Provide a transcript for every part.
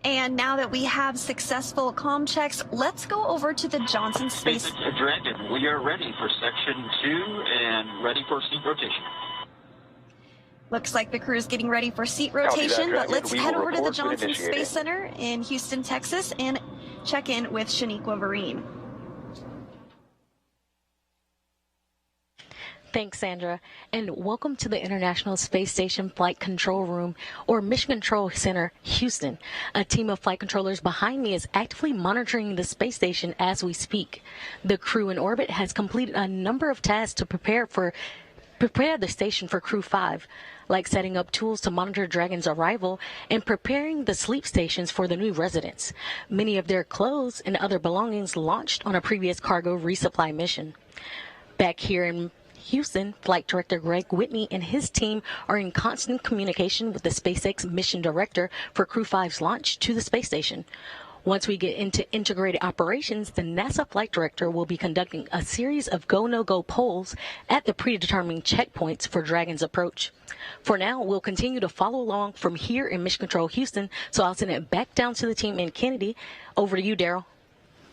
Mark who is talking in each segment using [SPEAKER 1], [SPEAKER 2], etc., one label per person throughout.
[SPEAKER 1] And now that we have successful comm checks, let's go over to the Johnson Space.
[SPEAKER 2] Dragon, we are ready for section 2 and ready for seat rotation.
[SPEAKER 1] Looks like the crew is getting ready for seat rotation, but let's head over to the Johnson Space Center in Houston, Texas, and check in with Shaniqua Vereen.
[SPEAKER 3] Thanks, Sandra, and welcome to the International Space Station Flight Control Room, or Mission Control Center, Houston. A team of flight controllers behind me is actively monitoring the space station as we speak. The crew in orbit has completed a number of tasks to prepare the station for Crew-5, like setting up tools to monitor Dragon's arrival and preparing the sleep stations for the new residents. Many of their clothes and other belongings launched on a previous cargo resupply mission. Back here in Houston, Flight Director Greg Whitney and his team are in constant communication with the SpaceX Mission Director for Crew-5's launch to the space station. Once we get into integrated operations, the NASA Flight Director will be conducting a series of go-no-go polls at the predetermined checkpoints for Dragon's approach. For now, we'll continue to follow along from here in Mission Control Houston, so I'll send it back down to the team in Kennedy. Over to you, Daryl.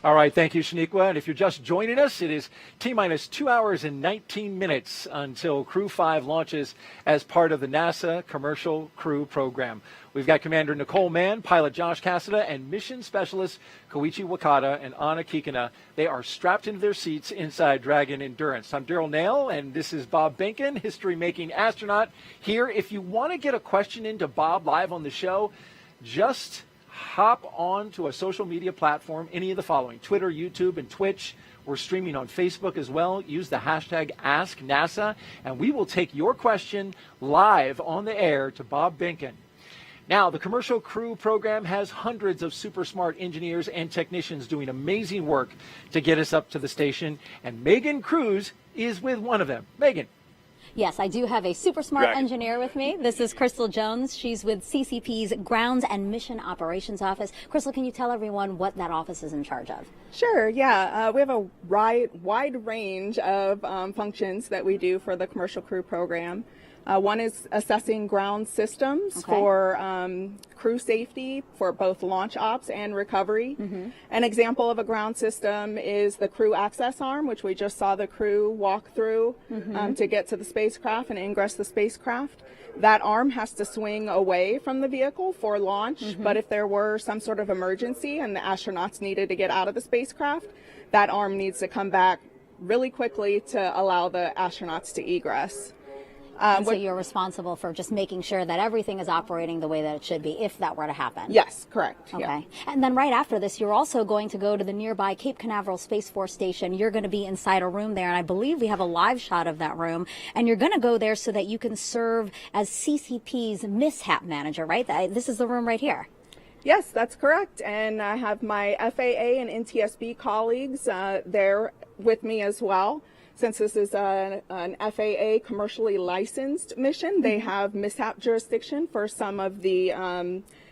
[SPEAKER 4] All right, thank you, Shaniqua. And if you're just joining us, it is T-minus 2 hours and 19 minutes until Crew-5 launches as part of the NASA Commercial Crew Program. We've got Commander Nicole Mann, pilot Josh Cassada, and mission specialist Koichi Wakata and Anna Kikina. They are strapped into their seats inside Dragon Endurance. I'm Daryl Nail, and this is Bob Behnken, history-making astronaut here. If you want to get a question into Bob live on the show, just hop on to a social media platform, any of the following: Twitter, YouTube, and Twitch. We're streaming on Facebook as well. Use the hashtag AskNASA, and we will take your question live on the air to Bob Behnken. Now, the Commercial Crew Program has hundreds of super smart engineers and technicians doing amazing work to get us up to the station, and Megan Cruz is with one of them. Megan.
[SPEAKER 5] Yes, I do have a super smart engineer with me. This is Crystal Jones. She's with CCP's Grounds and Mission Operations Office. Crystal, can you tell everyone what that office is in charge of?
[SPEAKER 6] Sure, yeah. We have a wide range of functions that we do for the Commercial Crew Program. One is assessing ground systems for crew safety for both launch ops and recovery. An example of a ground system is the crew access arm, which we just saw the crew walk through to get to the spacecraft and ingress the spacecraft. That arm has to swing away from the vehicle for launch, but if there were some sort of emergency and the astronauts needed to get out of the spacecraft, that arm needs to come back really quickly to allow the astronauts to egress.
[SPEAKER 5] So you're responsible for just making sure that everything is operating the way that it should be if that were to happen?
[SPEAKER 6] Yes, correct.
[SPEAKER 5] Okay.
[SPEAKER 6] Yeah.
[SPEAKER 5] And then right after this, you're also going to go to the nearby Cape Canaveral Space Force Station. You're going to be inside a room there, and I believe we have a live shot of that room. And you're going to go there so that you can serve as CCP's mishap manager, right? This is the room right here.
[SPEAKER 6] Yes, that's correct. And I have my FAA and NTSB colleagues there with me as well. Since this is an FAA commercially licensed mission, they have mishap jurisdiction for some of the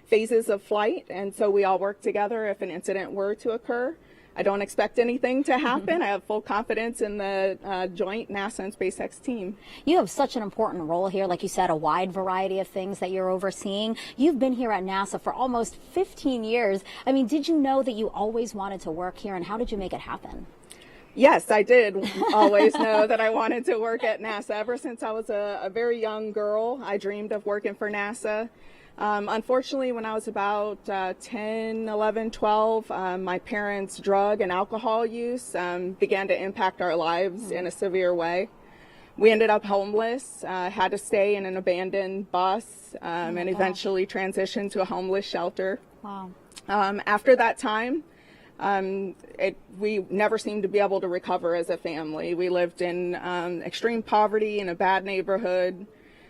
[SPEAKER 6] phases of flight, and so we all work together if an incident were to occur. I don't expect anything to happen. I have full confidence in the joint NASA and SpaceX team.
[SPEAKER 5] You have such an important role here, like you said, a wide variety of things that you're overseeing. You've been here at NASA for almost 15 years. I mean, did you know that you always wanted to work here, and how did you make it happen?
[SPEAKER 6] Yes, I did always know that I wanted to work at NASA. Ever since I was a very young girl, I dreamed of working for NASA. Unfortunately, when I was about 10, 11, 12, my parents' drug and alcohol use began to impact our lives in a severe way. We ended up homeless, had to stay in an abandoned bus, and eventually transitioned to a homeless shelter.
[SPEAKER 5] Wow.
[SPEAKER 6] After that time, we never seemed to be able to recover as a family. We lived in extreme poverty in a bad neighborhood,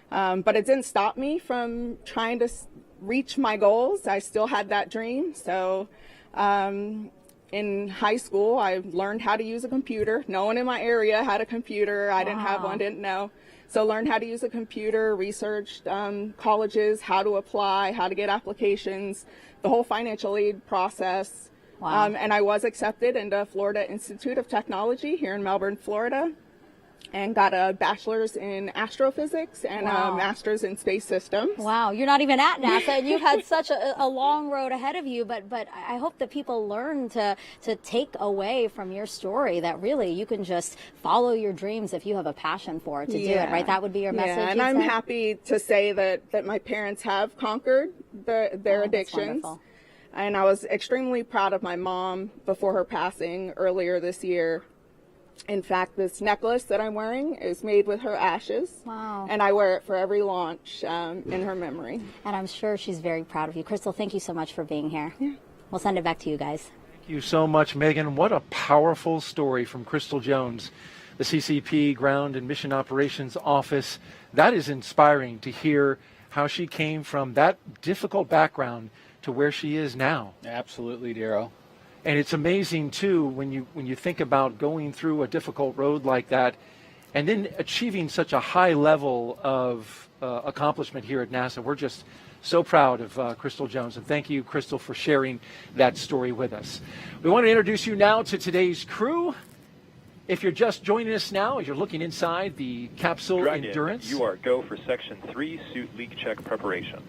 [SPEAKER 6] but it didn't stop me from trying to reach my goals. I still had that dream. So in high school, I learned how to use a computer. No one in my area had a computer. I didn't have one, didn't know. So learned how to use a computer, researched colleges, how to apply, how to get applications, the whole financial aid process.
[SPEAKER 5] Wow.
[SPEAKER 6] And I was accepted into Florida Institute of Technology here in Melbourne, Florida. and got a bachelor's in astrophysics and a master's in space systems.
[SPEAKER 5] Wow, you're not even at NASA, and you've had such a long road ahead of you, but I hope that people learn to take away from your story that really you can just follow your dreams if you have a passion for it to do it, right? That would be your message.
[SPEAKER 6] Yeah, and I'm happy to say that my parents have conquered their addictions. And I was extremely proud of my mom before her passing earlier this year. In fact, this necklace that I'm wearing is made with her ashes.
[SPEAKER 5] Wow.
[SPEAKER 6] And I wear it for every launch in her memory.
[SPEAKER 5] And I'm sure she's very proud of you. Crystal, thank you so much for being here. Yeah. We'll send it back to you guys.
[SPEAKER 4] Thank you so much, Megan. What a powerful story from Crystal Jones, the CCP Ground and Mission Operations Office. That is inspiring to hear how she came from that difficult background to where she is now.
[SPEAKER 7] Absolutely, Darryl.
[SPEAKER 4] And it's amazing, too, when you think about going through a difficult road like that and then achieving such a high level of accomplishment here at NASA. We're just so proud of Crystal Jones. And thank you, Crystal, for sharing that story with us. We want to introduce you now to today's crew. If you're just joining us now, as you're looking inside the capsule
[SPEAKER 8] Dragon,
[SPEAKER 4] Endurance.
[SPEAKER 8] You are go for Section 3 suit leak check preparation.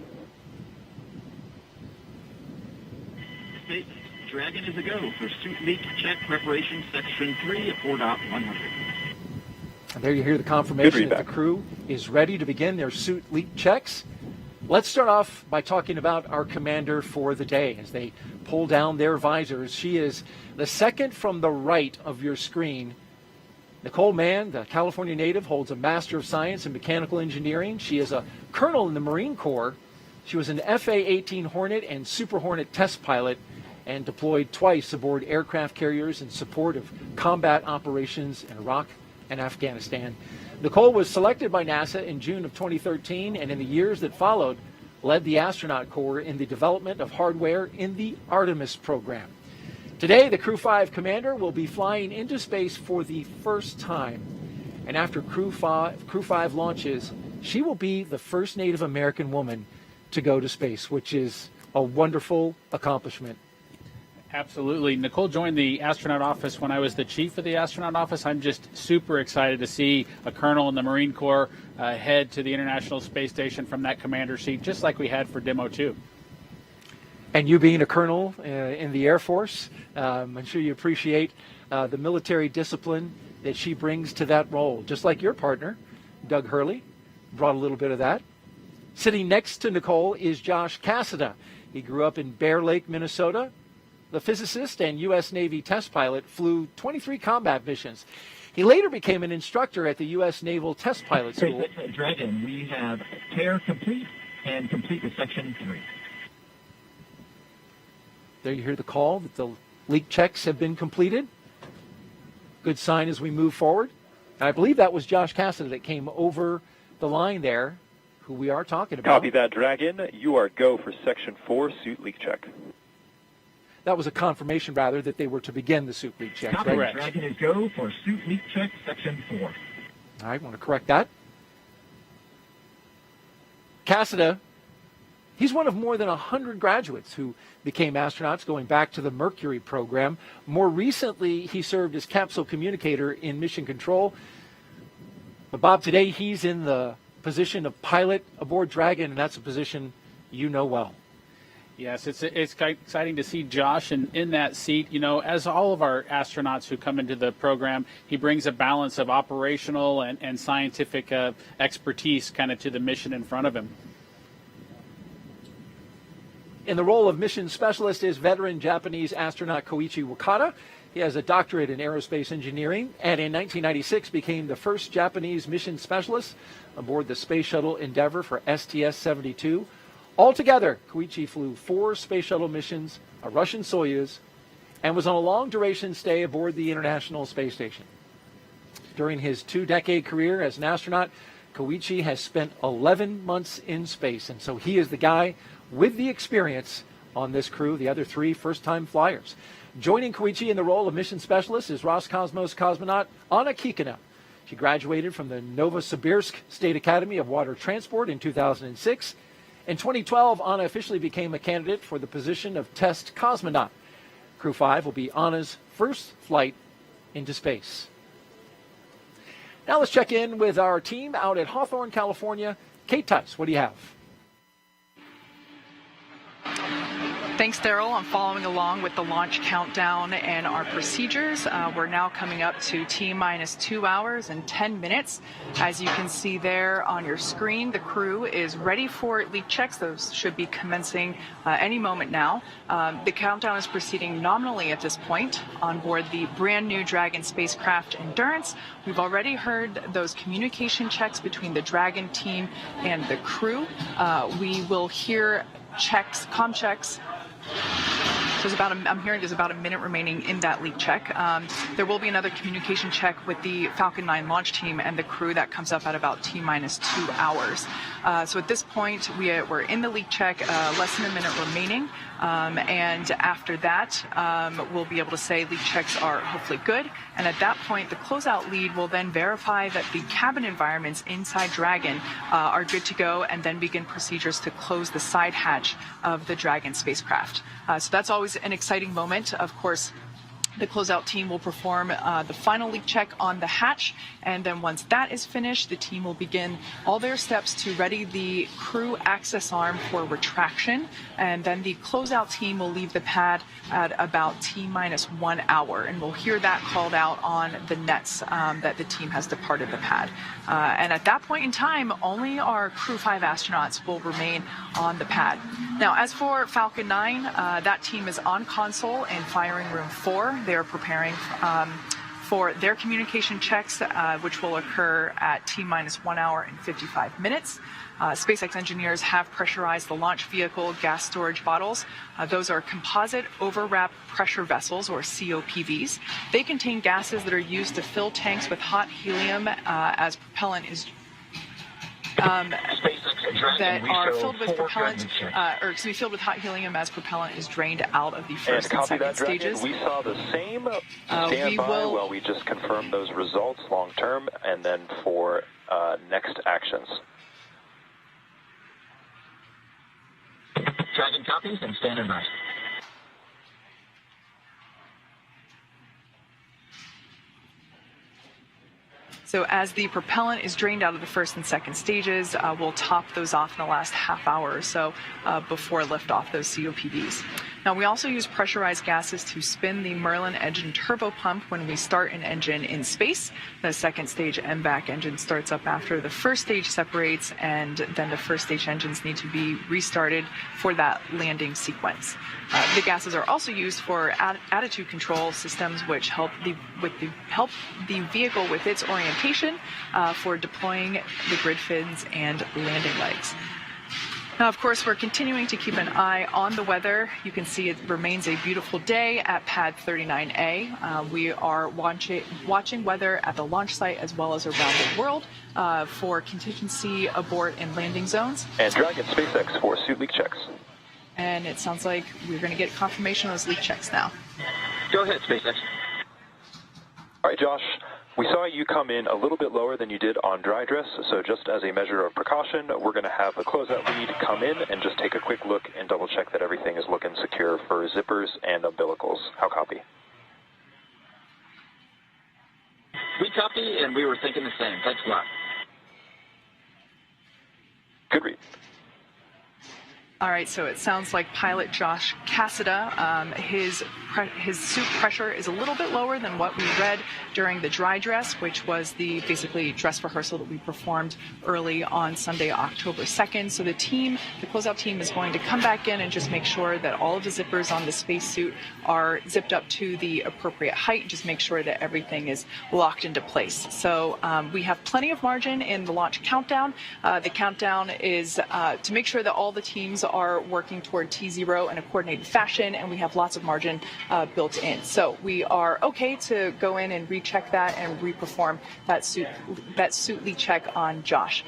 [SPEAKER 2] Dragon is a go for suit leak check preparation, section 3 at 4.100.
[SPEAKER 4] And there you hear the confirmation that the crew is ready to begin their suit leak checks. Let's start off by talking about our commander for the day as they pull down their visors. She is the second from the right of your screen. Nicole Mann, the California native, holds a Master of Science in Mechanical Engineering. She is a colonel in the Marine Corps. She was an FA-18 Hornet and Super Hornet test pilot and deployed twice aboard aircraft carriers in support of combat operations in Iraq and Afghanistan. Nicole was selected by NASA in June of 2013, and in the years that followed, led the astronaut corps in the development of hardware in the Artemis program. Today, the Crew-5 commander will be flying into space for the first time. And after Crew-5 launches, she will be the first Native American woman to go to space, which is a wonderful accomplishment.
[SPEAKER 7] Absolutely. Nicole joined the astronaut office when I was the chief of the astronaut office. I'm just super excited to see a colonel in the Marine Corps head to the International Space Station from that commander seat, just like we had for Demo 2.
[SPEAKER 4] And you being a colonel in the Air Force, I'm sure you appreciate the military discipline that she brings to that role, just like your partner, Doug Hurley, brought a little bit of that. Sitting next to Nicole is Josh Cassada. He grew up in Bear Lake, Minnesota. The physicist and U.S. Navy test pilot flew 23 combat missions. He later became an instructor at the U.S. Naval Test Pilot School.
[SPEAKER 2] Dragon, we have tear complete and complete with section 3.
[SPEAKER 4] There you hear the call that the leak checks have been completed. Good sign as we move forward. And I believe that was Josh Cassada that came over the line there, who we are talking about.
[SPEAKER 8] Copy that, Dragon. You are go for Section 4 suit leak check.
[SPEAKER 4] That was a confirmation, rather, that they were to begin the suit leak check.
[SPEAKER 2] Right? Dragon is go for suit leak check, section 4.
[SPEAKER 4] All right, want to correct that. Cassada, he's one of more than 100 graduates who became astronauts going back to the Mercury program. More recently, he served as capsule communicator in mission control. But Bob, today he's in the position of pilot aboard Dragon, and that's a position you know well.
[SPEAKER 7] Yes, it's exciting to see Josh in that seat. You know, as all of our astronauts who come into the program, he brings a balance of operational and scientific expertise kind of to the mission in front of him.
[SPEAKER 4] In the role of mission specialist is veteran Japanese astronaut Koichi Wakata. He has a doctorate in aerospace engineering and in 1996 became the first Japanese mission specialist aboard the Space Shuttle Endeavour for STS-72. Altogether, Koichi flew 4 space shuttle missions, a Russian Soyuz, and was on a long-duration stay aboard the International Space Station. During his 2-decade career as an astronaut, Koichi has spent 11 months in space, and so he is the guy with the experience on this crew, the other 3 first-time flyers. Joining Koichi in the role of mission specialist is Roscosmos cosmonaut Anna Kikina. She graduated from the Novosibirsk State Academy of Water Transport in 2006. In 2012, Anna officially became a candidate for the position of test cosmonaut. Crew-5 will be Anna's first flight into space. Now let's check in with our team out at Hawthorne, California. Kate Tice, what do you have?
[SPEAKER 9] Thanks, Daryl. I'm following along with the launch countdown and our procedures. We're now coming up to T-minus 2 hours and 10 minutes. As you can see there on your screen, the crew is ready for leak checks. Those should be commencing any moment now. The countdown is proceeding nominally at this point on board the brand new Dragon spacecraft Endurance. We've already heard those communication checks between the Dragon team and the crew. We will hear checks, comm checks. So I'm hearing there's about a minute remaining in that leak check. There will be another communication check with the Falcon 9 launch team and the crew that comes up at about T-minus 2 hours. So at this point, we're in the leak check, less than a minute remaining. And after that, we'll be able to say leak checks are hopefully good. And at that point, the closeout lead will then verify that the cabin environments inside Dragon are good to go, and then begin procedures to close the side hatch of the Dragon spacecraft. So that's always an exciting moment. Of course, the closeout team will perform the final leak check on the hatch, and then once that is finished, the team will begin all their steps to ready the crew access arm for retraction, and then the closeout team will leave the pad at about T-minus 1 hour, and we'll hear that called out on the nets that the team has departed the pad. And at that point in time, only our Crew-5 astronauts will remain on the pad. Now, as for Falcon 9, that team is on console in firing room 4. They are preparing for their communication checks, which will occur at T-minus 1 hour and 55 minutes. SpaceX engineers have pressurized the launch vehicle gas storage bottles. Those are composite overwrap pressure vessels, or COPVs. They contain gases that are used to fill tanks with hot helium as propellant is that are filled with propellant, filled with hot helium as propellant is drained out of the first and second stages.
[SPEAKER 8] We saw the same. Stand by while we just confirm those results long term, and then for next actions.
[SPEAKER 2] Dragon copies and standing by.
[SPEAKER 9] So as the propellant is drained out of the first and second stages, we'll top those off in the last half hour or so before liftoff, those COPVs. Now, we also use pressurized gases to spin the Merlin engine turbo pump when we start an engine in space. The second stage MVAC engine starts up after the first stage separates, and then the first stage engines need to be restarted for that landing sequence. The gases are also used for attitude control systems, which help the vehicle with its orientation for deploying the grid fins and landing legs. Now, of course, we're continuing to keep an eye on the weather. You can see it remains a beautiful day at Pad 39A. We are watching weather at the launch site as well as around the world for contingency abort and landing zones.
[SPEAKER 8] And Dragon SpaceX for suit leak checks.
[SPEAKER 9] And it sounds like we're going to get confirmation of those leak checks now.
[SPEAKER 2] Go ahead, SpaceX.
[SPEAKER 8] All right, Josh. We saw you come in a little bit lower than you did on dry dress, so just as a measure of precaution, we're going to have the closeout lead come in and just take a quick look and double check that everything is looking secure for zippers and umbilicals. How copy?
[SPEAKER 2] We copy, and we were thinking the same. Thanks a lot.
[SPEAKER 8] Good read.
[SPEAKER 9] All right, so it sounds like pilot Josh Cassada, his suit pressure is a little bit lower than what we read during the dry dress, which was the basically dress rehearsal that we performed early on Sunday, October 2nd. So the closeout team is going to come back in and just make sure that all of the zippers on the spacesuit are zipped up to the appropriate height, just make sure that everything is locked into place. So we have plenty of margin in the launch countdown. The countdown is to make sure that all the teams are working toward T0 in a coordinated fashion, and we have lots of margin built in. So we are okay to go in and recheck that and reperform that suit leak check on Josh.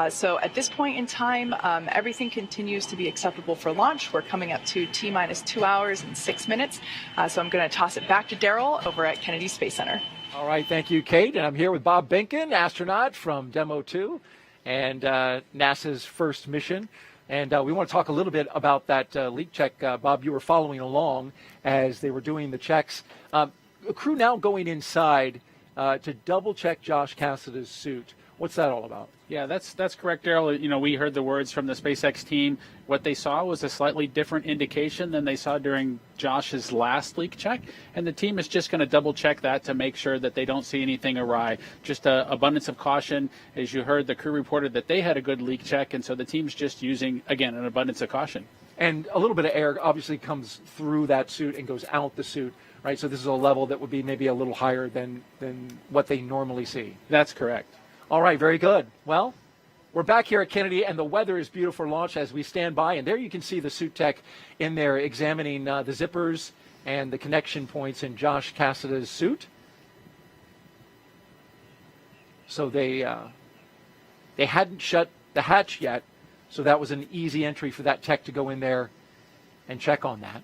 [SPEAKER 9] So at this point in time, everything continues to be acceptable for launch. We're coming up to T-minus 2 hours and 6 minutes. So I'm going to toss it back to Daryl over at Kennedy Space Center.
[SPEAKER 4] All right, thank you, Kate. And I'm here with Bob Behnken, astronaut from Demo 2 and NASA's first mission. And we want to talk a little bit about that leak check. Bob, you were following along as they were doing the checks. A crew now going inside, to double check Josh Cassada's suit. What's that all about?
[SPEAKER 7] Yeah, that's correct, Daryl. You know, we heard the words from the SpaceX team. What they saw was a slightly different indication than they saw during Josh's last leak check, and the team is just going to double check that to make sure that they don't see anything awry. Just abundance of caution. As you heard, the crew reported that they had a good leak check, and so the team's just using, again, an abundance of caution.
[SPEAKER 4] And a little bit of air obviously comes through that suit and goes out the suit, right? So this is a level that would be maybe a little higher than what they normally see.
[SPEAKER 7] That's correct.
[SPEAKER 4] All right, very good. Well, we're back here at Kennedy, and the weather is beautiful for launch as we stand by. And there you can see the suit tech in there examining the zippers and the connection points in Josh Cassada's suit. So they hadn't shut the hatch yet, so that was an easy entry for that tech to go in there and check on that.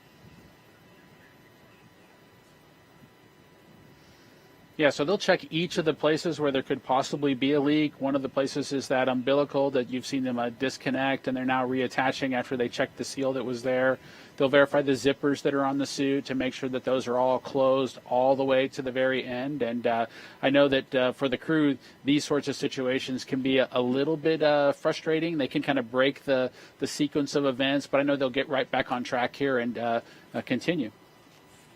[SPEAKER 7] Yeah, so they'll check each of the places where there could possibly be a leak. One of the places is that umbilical that you've seen them disconnect, and they're now reattaching after they checked the seal that was there. They'll verify the zippers that are on the suit to make sure that those are all closed all the way to the very end. And I know that for the crew, these sorts of situations can be a little bit frustrating. They can kind of break the sequence of events, but I know they'll get right back on track here and continue.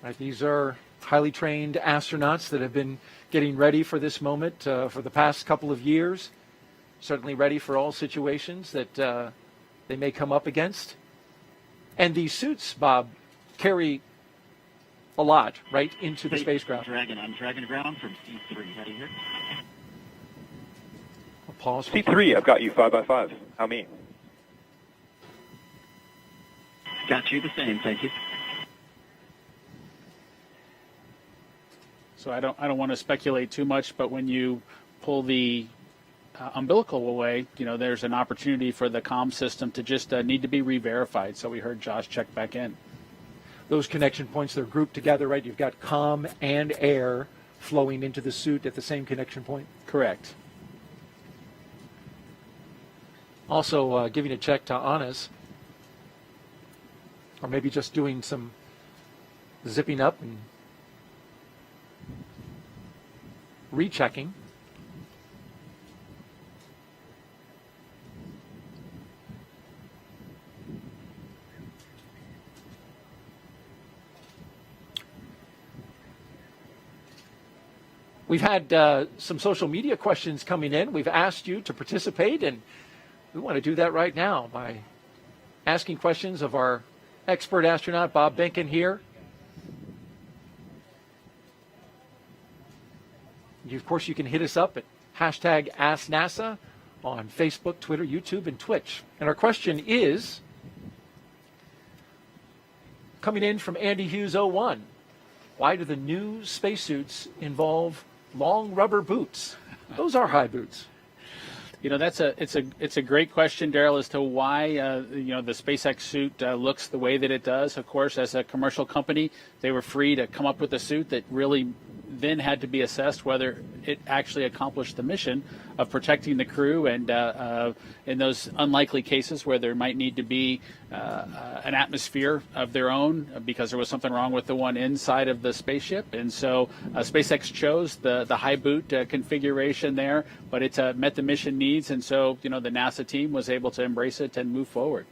[SPEAKER 4] Right, these are highly trained astronauts that have been getting ready for this moment for the past couple of years, certainly ready for all situations that they may come up against. And these suits, Bob, carry a lot, right, into the spacecraft.
[SPEAKER 2] Dragon, I'm Dragon ground from C3, ready here.
[SPEAKER 4] I'll pause.
[SPEAKER 8] C3, I've got you 5x5. How me?
[SPEAKER 2] Got you the same, thank you.
[SPEAKER 7] So I don't want to speculate too much, but when you pull the umbilical away, you know, there's an opportunity for the comm system to just need to be re-verified. So we heard Josh check back in.
[SPEAKER 4] Those connection points, they're grouped together, right? You've got comm and air flowing into the suit at the same connection point.
[SPEAKER 7] Correct.
[SPEAKER 4] Also giving a check to Anas, or maybe just doing some zipping up and rechecking. We've had some social media questions coming in. We've asked you to participate, and we want to do that right now by asking questions of our expert astronaut, Bob Behnken, here. Of course, you can hit us up at hashtag AskNASA on Facebook, Twitter, YouTube, and Twitch. And our question is, coming in from Andy Hughes 01, why do the new spacesuits involve long rubber boots? Those are high boots.
[SPEAKER 7] You know, it's a great question, Daryl, as to why the SpaceX suit looks the way that it does. Of course, as a commercial company, they were free to come up with a suit that really then had to be assessed whether it actually accomplished the mission of protecting the crew, and in those unlikely cases where there might need to be an atmosphere of their own because there was something wrong with the one inside of the spaceship. And so SpaceX chose the high boot configuration there, but it met the mission needs, and so the NASA team was able to embrace it and move forward.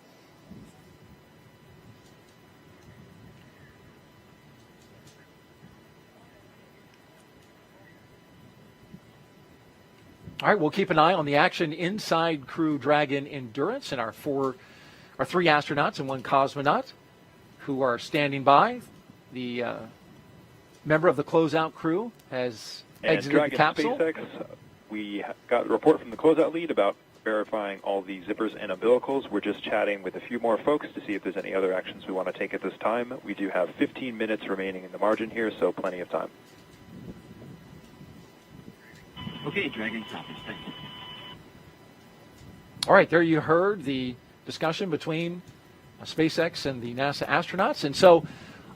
[SPEAKER 4] All right, we'll keep an eye on the action inside Crew-Dragon Endurance and our three astronauts and one cosmonaut who are standing by. The member of the closeout crew has exited
[SPEAKER 8] Dragon
[SPEAKER 4] the capsule.
[SPEAKER 8] SpaceX, we got a report from the closeout lead about verifying all the zippers and umbilicals. We're just chatting with a few more folks to see if there's any other actions we want to take at this time. We do have 15 minutes remaining in the margin here, so plenty of time.
[SPEAKER 2] Okay, Dragon, copies. Thank you.
[SPEAKER 4] All right, there you heard the discussion between SpaceX and the NASA astronauts. And so,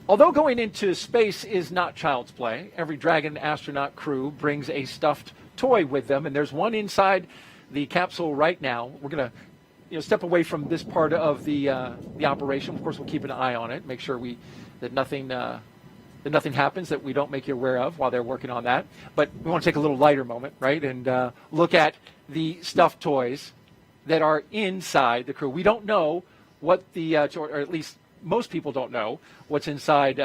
[SPEAKER 4] although going into space is not child's play, every Dragon astronaut crew brings a stuffed toy with them, and there's one inside the capsule right now. We're going to step away from this part of the operation. Of course, we'll keep an eye on it, make sure that nothing that nothing happens that we don't make you aware of while they're working on that. But we want to take a little lighter moment, right, and look at the stuffed toys that are inside the crew. We don't know what the, or at least most people don't know what's inside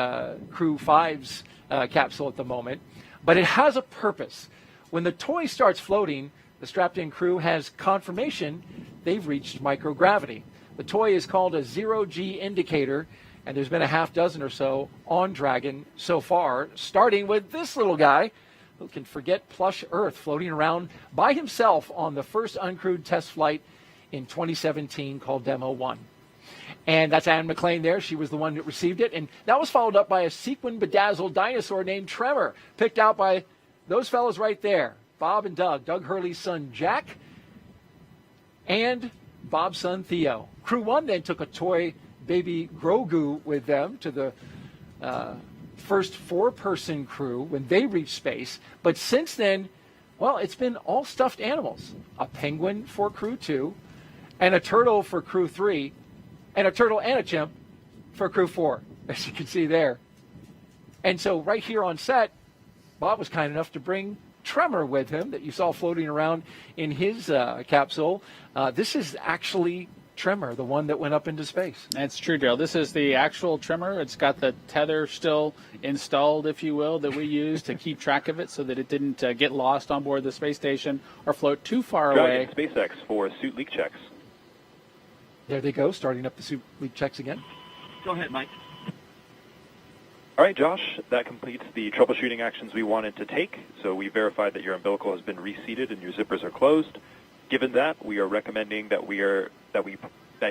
[SPEAKER 4] Crew-5's capsule at the moment, but it has a purpose. When the toy starts floating, the strapped-in crew has confirmation they've reached microgravity. The toy is called a zero-G indicator, and there's been a half dozen or so on Dragon so far, starting with this little guy who can forget plush Earth, floating around by himself on the first uncrewed test flight in 2017 called Demo 1. And that's Anne McLean there. She was the one that received it. And that was followed up by a sequin-bedazzled dinosaur named Tremor, picked out by those fellows right there, Bob and Doug. Doug Hurley's son, Jack, and Bob's son, Theo. Crew 1 then took a toy baby Grogu with them to the first four-person crew when they reached space. But since then, well, it's been all stuffed animals. A penguin for Crew 2, and a turtle for Crew 3, and a turtle and a chimp for Crew 4, as you can see there. And so right here on set, Bob was kind enough to bring Tremor with him that you saw floating around in his capsule. This is actually Tremor, the one that went up into space.
[SPEAKER 7] That's true, Daryl. This is the actual Tremor. It's got the tether still installed, if you will, that we use to keep track of it so that it didn't get lost on board the space station or float too far away.
[SPEAKER 8] SpaceX for suit leak checks.
[SPEAKER 4] There they go, starting up the suit leak checks again.
[SPEAKER 2] Go ahead, Mike.
[SPEAKER 8] All right, Josh, that completes the troubleshooting actions we wanted to take. So we verified that your umbilical has been reseated and your zippers are closed. Given that, we are recommending that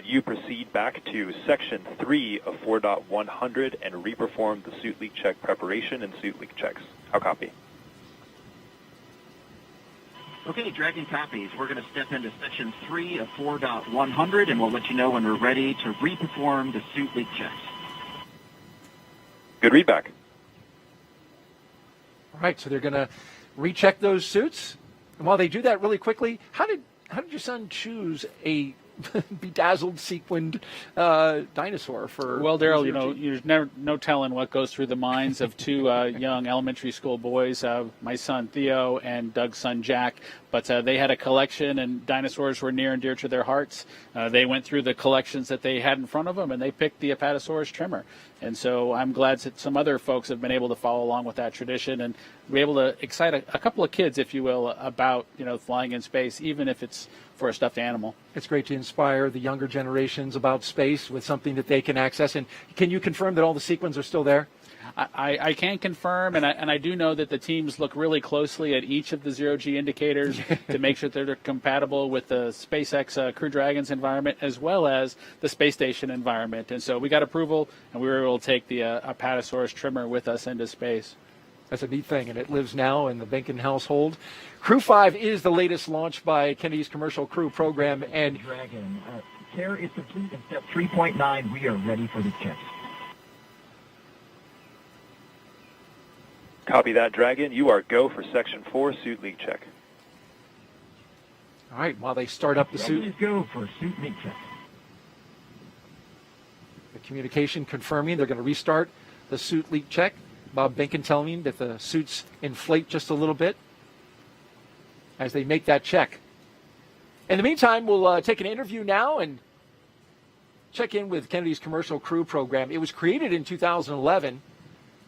[SPEAKER 8] you proceed back to Section 3 of 4.100 and reperform the suit leak check preparation and suit leak checks. How copy?
[SPEAKER 2] Okay, Dragon copies. We're going to step into Section 3 of 4.100, and we'll let you know when we're ready to reperform the suit leak checks.
[SPEAKER 8] Good readback.
[SPEAKER 4] All right, so they're going to recheck those suits. And while they do that really quickly, how did your son choose a bedazzled, sequined dinosaur for?
[SPEAKER 7] Well, Daryl, you know, there's never no telling what goes through the minds of two young elementary school boys, my son Theo and Doug's son Jack. But they had a collection, and dinosaurs were near and dear to their hearts. They went through the collections that they had in front of them, and they picked the Apatosaurus Tremor. And so I'm glad that some other folks have been able to follow along with that tradition and be able to excite a couple of kids, if you will, about, you know, flying in space, even if it's for a stuffed animal.
[SPEAKER 4] It's great to inspire the younger generations about space with something that they can access. And can you confirm that all the sequins are still there?
[SPEAKER 7] I can confirm, and I do know that the teams look really closely at each of the zero-G indicators to make sure that they're compatible with the SpaceX Crew-Dragon's environment as well as the space station environment. And so we got approval, and we were able to take the Apatosaurus Tremor with us into space.
[SPEAKER 4] That's a neat thing, and it lives now in the Benkin household. Crew-5 is the latest launch by Kennedy's Commercial Crew program. And
[SPEAKER 10] Dragon, care is complete in step 3.9. We are ready for the checks.
[SPEAKER 8] Copy that, Dragon. You are go for Section 4 suit leak check.
[SPEAKER 4] All right, while they start up the suit.
[SPEAKER 10] Ready to go for suit leak check.
[SPEAKER 4] The communication confirming they're going to restart the suit leak check. Bob Benkin telling me that the suits inflate just a little bit as they make that check. In the meantime, we'll take an interview now and check in with Kennedy's Commercial Crew program. It was created in 2011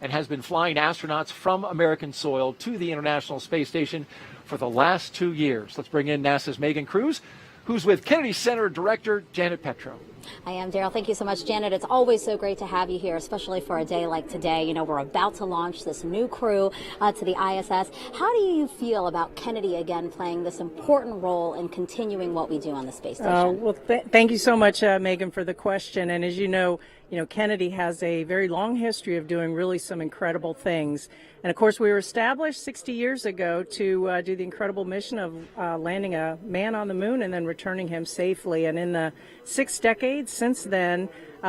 [SPEAKER 4] and has been flying astronauts from American soil to the International Space Station for the last 2 years. Let's bring in NASA's Megan Cruz, who's with Kennedy Center Director Janet Petro.
[SPEAKER 5] I am, Daryl. Thank you so much, Janet. It's always so great to have you here, especially for a day like today. You know, we're about to launch this new crew to the ISS. How do you feel about Kennedy again playing this important role in continuing what we do on the space station?
[SPEAKER 11] Well, thank you so much, Megan, for the question. And as you know, Kennedy has a very long history of doing really some incredible things. And of course, we were established 60 years ago to do the incredible mission of landing a man on the moon and then returning him safely. And in the 6 decades since then,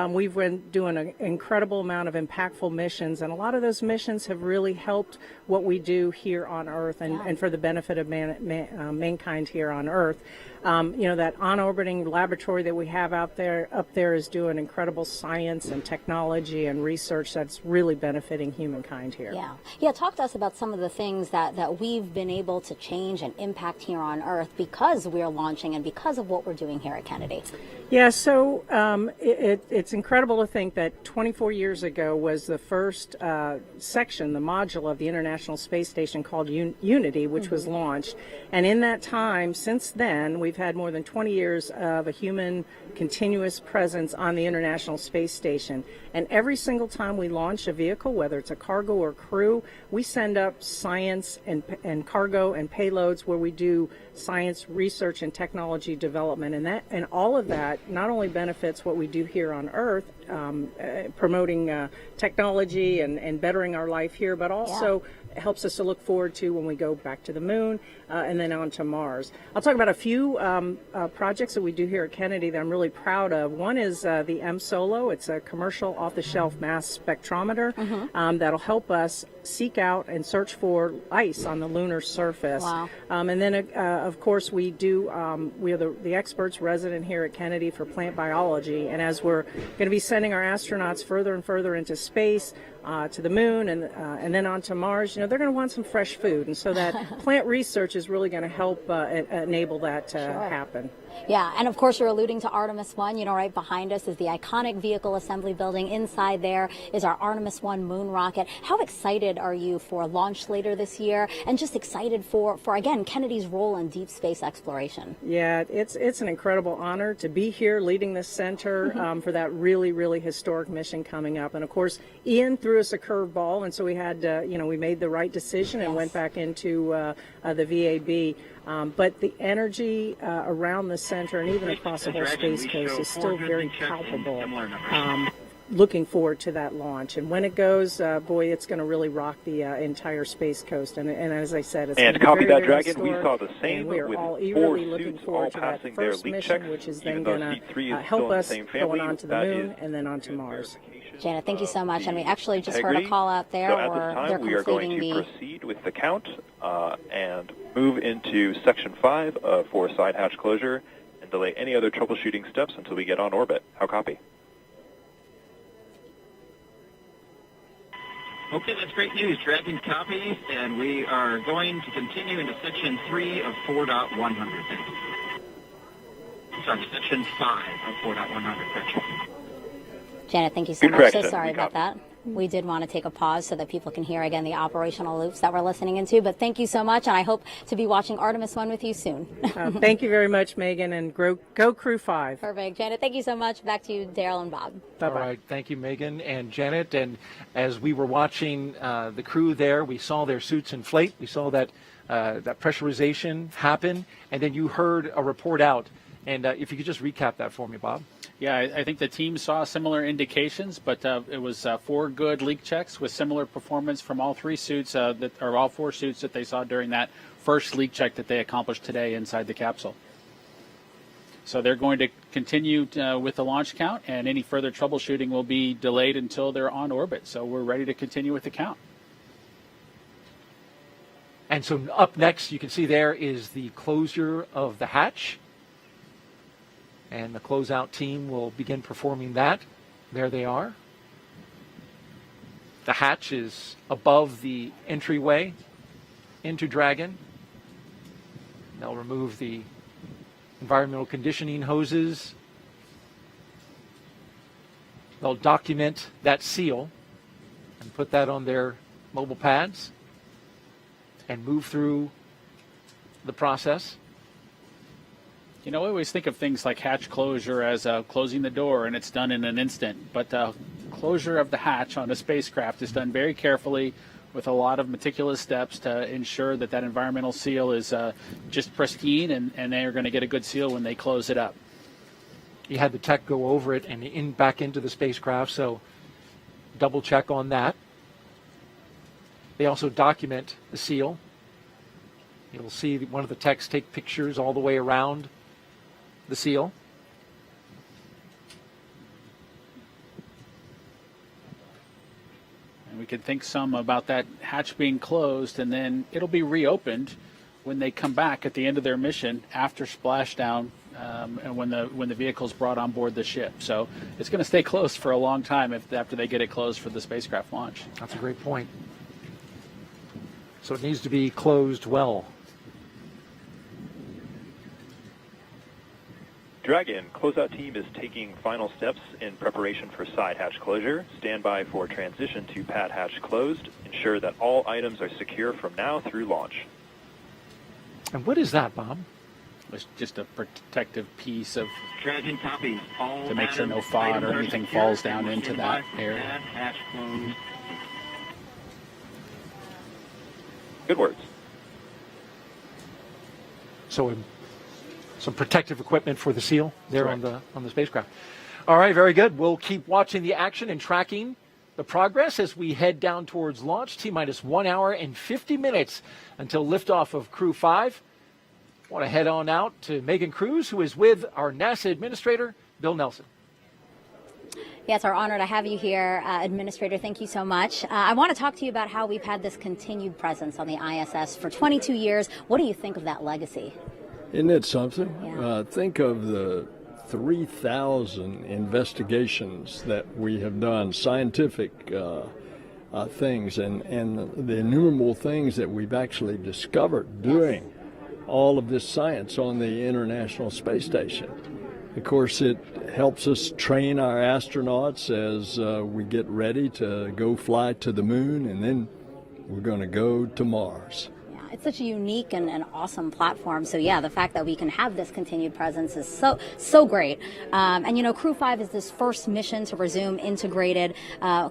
[SPEAKER 11] we've been doing an incredible amount of impactful missions, and a lot of those missions have really helped what we do here on Earth and for the benefit of mankind here on Earth. That on-orbiting laboratory that we have up there is doing incredible science and technology and research that's really benefiting humankind here.
[SPEAKER 5] Yeah. Talk to us about some of the things that we've been able to change and impact here on Earth because we're launching and because of what we're doing here at Kennedy.
[SPEAKER 11] Yeah, so it's incredible to think that 24 years ago was the first section, the module of the International Space Station called Unity, which was launched. And in that time, since then, we've had more than 20 years of a human continuous presence on the International Space Station. And every single time we launch a vehicle, whether it's a cargo or crew, we send up science and cargo and payloads where we do science, research, and technology development. And all of that not only benefits what we do here on Earth, promoting technology and bettering our life here, but also helps us to look forward to when we go back to the moon and then on to Mars. I'll talk about a few projects that we do here at Kennedy that I'm really proud of. One is the M-SOLO. It's a commercial off-the-shelf mass spectrometer that'll help us seek out and search for ice on the lunar surface.
[SPEAKER 5] Wow.
[SPEAKER 11] And then, of course, we are the experts resident here at Kennedy for plant biology. And as we're going to be sending our astronauts further and further into space, to the moon and then on to Mars, they're going to want some fresh food. And so that plant research is really going to help enable that to happen.
[SPEAKER 5] Yeah, and of course you're alluding to Artemis 1. Right behind us is the iconic vehicle assembly building. Inside there is our Artemis 1 moon rocket. How excited are you for launch later this year, and just excited for again, Kennedy's role in deep space exploration?
[SPEAKER 11] Yeah, it's an incredible honor to be here leading this center for that really, really historic mission coming up. And of course, Ian threw us a curveball, and so we had, we made the right decision and went back into the VAB. But the energy around the center and even across the whole Space Coast is still very palpable. Looking forward to that launch. And when it goes, boy, it's going to really rock the entire Space Coast. And as I said, it's going to be
[SPEAKER 8] copy
[SPEAKER 11] very,
[SPEAKER 8] that,
[SPEAKER 11] very
[SPEAKER 8] Dragon. We saw the same.
[SPEAKER 11] We are all eagerly looking forward to that first mission, which is then going to help us going on to the moon and then on to Mars.
[SPEAKER 5] Janet, thank you so much. And we actually just heard a call out there,
[SPEAKER 8] so
[SPEAKER 5] or they're completing
[SPEAKER 8] we are going to proceed with the count and move into Section 5 for side hatch closure and delay any other troubleshooting steps until we get on orbit. How copy?
[SPEAKER 2] Okay, that's great news. Dragon copies, and we are going to continue into Section 3 of 4.100. Sorry, Section 5 of 4.100.
[SPEAKER 5] Janet, thank you so much. So sorry about that. We did want to take a pause so that people can hear again the operational loops that we're listening into. But thank you so much, and I hope to be watching Artemis 1 with you soon.
[SPEAKER 11] Thank you very much, Megan, and go Crew-5.
[SPEAKER 5] Perfect. Janet, thank you so much. Back to you, Daryl and Bob.
[SPEAKER 11] Bye-bye.
[SPEAKER 4] All right. Thank you, Megan and Janet. And as we were watching the crew there, we saw their suits inflate. We saw that pressurization happen. And then you heard a report out. And if you could just recap that for me, Bob.
[SPEAKER 7] Yeah, I think the team saw similar indications, but it was 4 good leak checks with similar performance from all 3 suits, or all 4 suits that they saw during that first leak check that they accomplished today inside the capsule. So they're going to continue with the launch count, and any further troubleshooting will be delayed until they're on orbit. So we're ready to continue with the count.
[SPEAKER 4] And so up next, you can see there is the closure of the hatch. And the closeout team will begin performing that. There they are. The hatch is above the entryway into Dragon. They'll remove the environmental conditioning hoses. They'll document that seal and put that on their mobile pads and move through the process.
[SPEAKER 7] I always think of things like hatch closure as closing the door and it's done in an instant. But closure of the hatch on a spacecraft is done very carefully with a lot of meticulous steps to ensure that that environmental seal is just pristine and they are going to get a good seal when they close it up.
[SPEAKER 4] You had the tech go over it and back into the spacecraft, so double check on that. They also document the seal. You'll see one of the techs take pictures all the way around the seal.
[SPEAKER 7] We can think some about that hatch being closed, and then it'll be reopened when they come back at the end of their mission after splashdown, and when the vehicle's brought on board the ship. So it's going to stay closed for a long time after they get it closed for the spacecraft launch.
[SPEAKER 4] That's a great point. So it needs to be closed well.
[SPEAKER 8] Dragon, closeout team is taking final steps in preparation for side hatch closure. Stand by for transition to pad hatch closed. Ensure that all items are secure from now through launch.
[SPEAKER 4] And what is that, Bob?
[SPEAKER 7] It's just a protective piece of
[SPEAKER 2] Dragon copies. All
[SPEAKER 7] to make sure no FOD or anything falls down into that area.
[SPEAKER 2] Hatch closed.
[SPEAKER 8] Good words.
[SPEAKER 4] So some protective equipment for the SEAL there
[SPEAKER 7] Correct.
[SPEAKER 4] on the spacecraft. All right, very good. We'll keep watching the action and tracking the progress as we head down towards launch. T-minus 1 hour and 50 minutes until liftoff of Crew-5. I want to head on out to Megan Cruz, who is with our NASA administrator, Bill Nelson.
[SPEAKER 5] Yeah, it's our honor to have you here, Administrator. Thank you so much. I want to talk to you about how we've had this continued presence on the ISS for 22 years. What do you think of that legacy?
[SPEAKER 12] Isn't it something?
[SPEAKER 5] Yeah.
[SPEAKER 12] Think of the 3,000 investigations that we have done, scientific things, and the innumerable things that we've actually discovered doing all of this science on the International Space Station. Of course, it helps us train our astronauts as we get ready to go fly to the moon, and then we're going to go to Mars.
[SPEAKER 5] It's such a unique and awesome platform. So yeah, the fact that we can have this continued presence is so great. And you know, Crew-5 is this first mission to resume integrated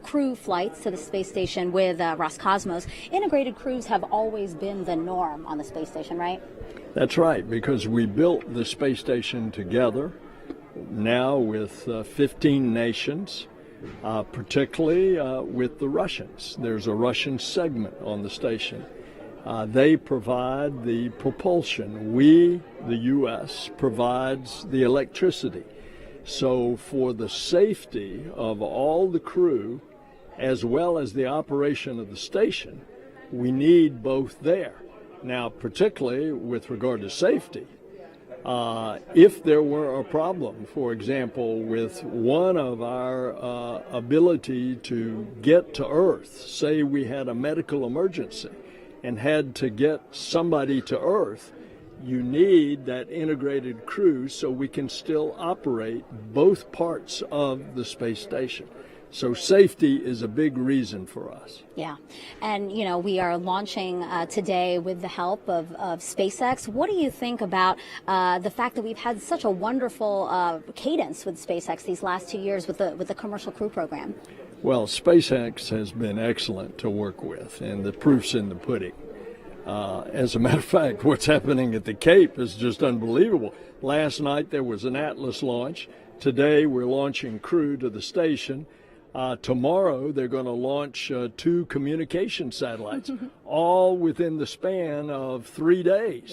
[SPEAKER 5] crew flights to the space station with Roscosmos. Integrated crews have always been the norm on the space station, right?
[SPEAKER 12] That's right, because we built the space station together now with 15 nations, particularly with the Russians. There's a Russian segment on the station. They provide the propulsion. We, the U.S., provides the electricity. So for the safety of all the crew, as well as the operation of the station, we need both there. Now, particularly with regard to safety, if there were a problem, for example, with one of our ability to get to Earth, say we had a medical emergency and had to get somebody to Earth, you need that integrated crew so we can still operate both parts of the space station. So safety is a big reason for us.
[SPEAKER 5] Yeah. And, you know, we are launching today with the help of SpaceX. What do you think about the fact that we've had such a wonderful cadence with SpaceX these last 2 years with the commercial crew program?
[SPEAKER 12] Well, SpaceX has been excellent to work with, and the proof's in the pudding. As a matter of fact, what's happening at the Cape is just unbelievable. Last night there was an Atlas launch. Today we're launching crew to the station. Tomorrow they're going to launch 2 communication satellites, all within the span of 3 days.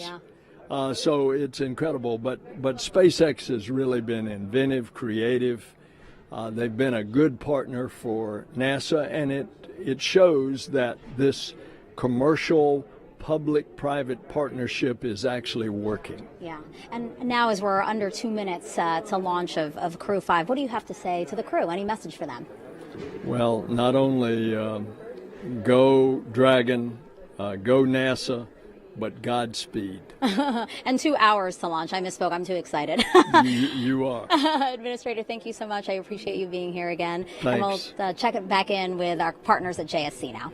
[SPEAKER 5] Yeah.
[SPEAKER 12] So it's incredible. But SpaceX has really been inventive, creative. They've been a good partner for NASA, and it shows that this commercial public-private partnership is actually working.
[SPEAKER 5] Yeah. And now as we're under 2 minutes to launch of Crew-5, what do you have to say to the crew? Any message for them?
[SPEAKER 12] Well, not only go Dragon, go NASA, but Godspeed.
[SPEAKER 5] And 2 hours to launch. I misspoke. I'm too excited.
[SPEAKER 12] You are.
[SPEAKER 5] Administrator, thank you so much. I appreciate you being here again.
[SPEAKER 12] Thanks.
[SPEAKER 5] And we'll check it back in with our partners at JSC now.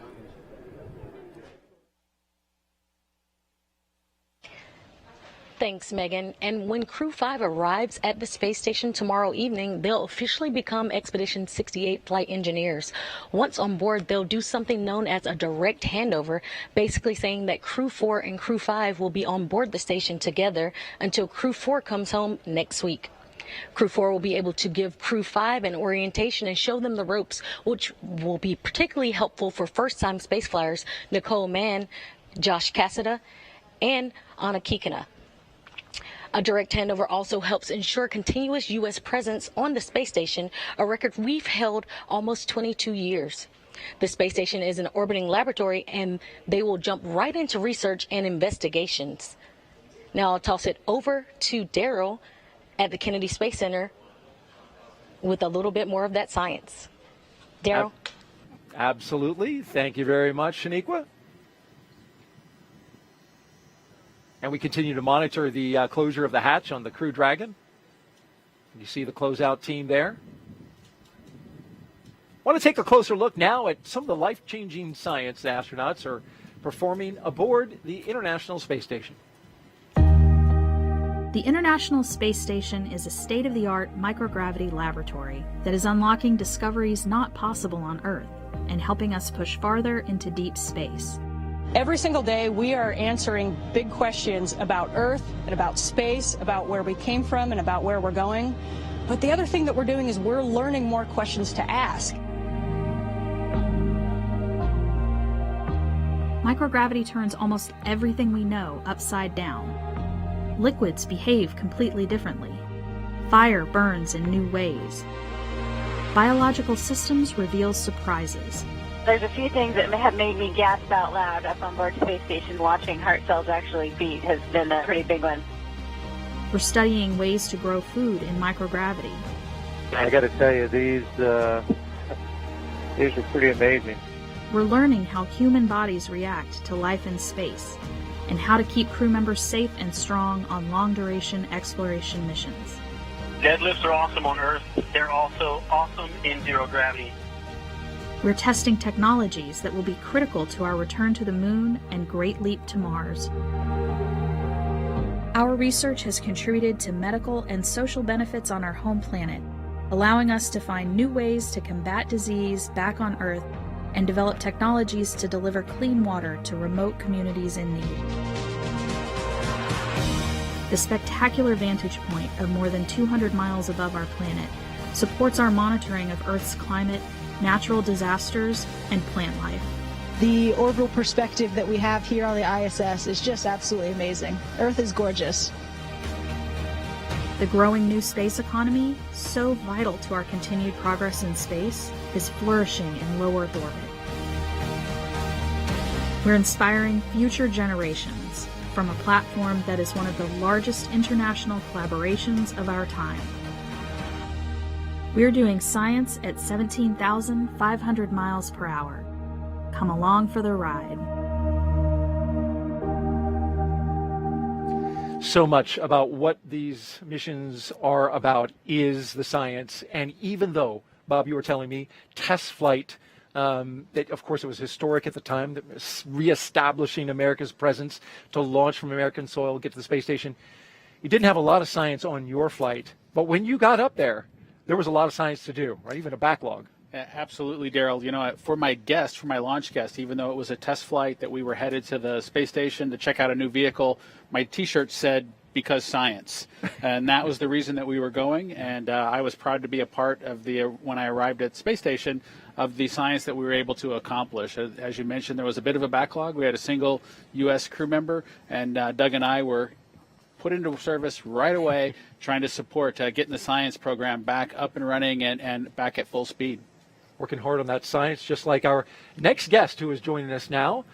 [SPEAKER 3] Thanks, Megan. And when Crew-5 arrives at the space station tomorrow evening, they'll officially become Expedition 68 flight engineers. Once on board, they'll do something known as a direct handover, basically saying that Crew-4 and Crew-5 will be on board the station together until Crew-4 comes home next week. Crew-4 will be able to give Crew-5 an orientation and show them the ropes, which will be particularly helpful for first-time space flyers Nicole Mann, Josh Cassada, and Kikina. A direct handover also helps ensure continuous U.S. presence on the space station, a record we've held almost 22 years. The space station is an orbiting laboratory, and they will jump right into research and investigations. Now I'll toss it over to Daryl at the Kennedy Space Center with a little bit more of that science. Daryl?
[SPEAKER 4] Absolutely. Thank you very much, Shaniqua. And we continue to monitor the closure of the hatch on the Crew-Dragon. You see the closeout team there. I want to take a closer look now at some of the life-changing science the astronauts are performing aboard the International Space Station.
[SPEAKER 13] The International Space Station is a state-of-the-art microgravity laboratory that is unlocking discoveries not possible on Earth and helping us push farther into deep space.
[SPEAKER 14] Every single day, we are answering big questions about Earth and about space, about where we came from and about where we're going. But the other thing that we're doing is we're learning more questions to ask.
[SPEAKER 13] Microgravity turns almost everything we know upside down. Liquids behave completely differently. Fire burns in new ways. Biological systems reveal surprises.
[SPEAKER 15] There's a few things that have made me gasp out loud up on board Space Station. Watching heart cells actually beat has been a pretty big one.
[SPEAKER 13] We're studying ways to grow food in microgravity.
[SPEAKER 16] I got to tell you, these are pretty amazing.
[SPEAKER 13] We're learning how human bodies react to life in space and how to keep crew members safe and strong on long-duration exploration missions.
[SPEAKER 17] Deadlifts are awesome on Earth. They're also awesome in zero gravity.
[SPEAKER 13] We're testing technologies that will be critical to our return to the moon and great leap to Mars. Our research has contributed to medical and social benefits on our home planet, allowing us to find new ways to combat disease back on Earth and develop technologies to deliver clean water to remote communities in need. The spectacular vantage point of more than 200 miles above our planet supports our monitoring of Earth's climate, natural disasters, and plant life.
[SPEAKER 14] The orbital perspective that we have here on the ISS is just absolutely amazing. Earth is gorgeous.
[SPEAKER 13] The growing new space economy, so vital to our continued progress in space, is flourishing in low Earth orbit. We're inspiring future generations from a platform that is one of the largest international collaborations of our time. We're doing science at 17,500 miles per hour. Come along for the ride.
[SPEAKER 4] So much about what these missions are about is the science. And even though, Bob, you were telling me, test flight, that of course it was historic at the time, that was reestablishing America's presence to launch from American soil, get to the space station. You didn't have a lot of science on your flight. But when you got up there was a lot of science to do, right? Even a backlog.
[SPEAKER 7] Absolutely, Daryl. You know, for my launch guest, even though it was a test flight that we were headed to the space station to check out a new vehicle, my T-shirt said, "Because science." And that was the reason that we were going. And I was proud to be a part of when I arrived at the space station, of the science that we were able to accomplish. As you mentioned, there was a bit of a backlog. We had a single U.S. crew member, and Doug and I were put into service right away, trying to support getting the science program back up and running and back at full speed.
[SPEAKER 4] Working hard on that science, just like our next guest who is joining us now.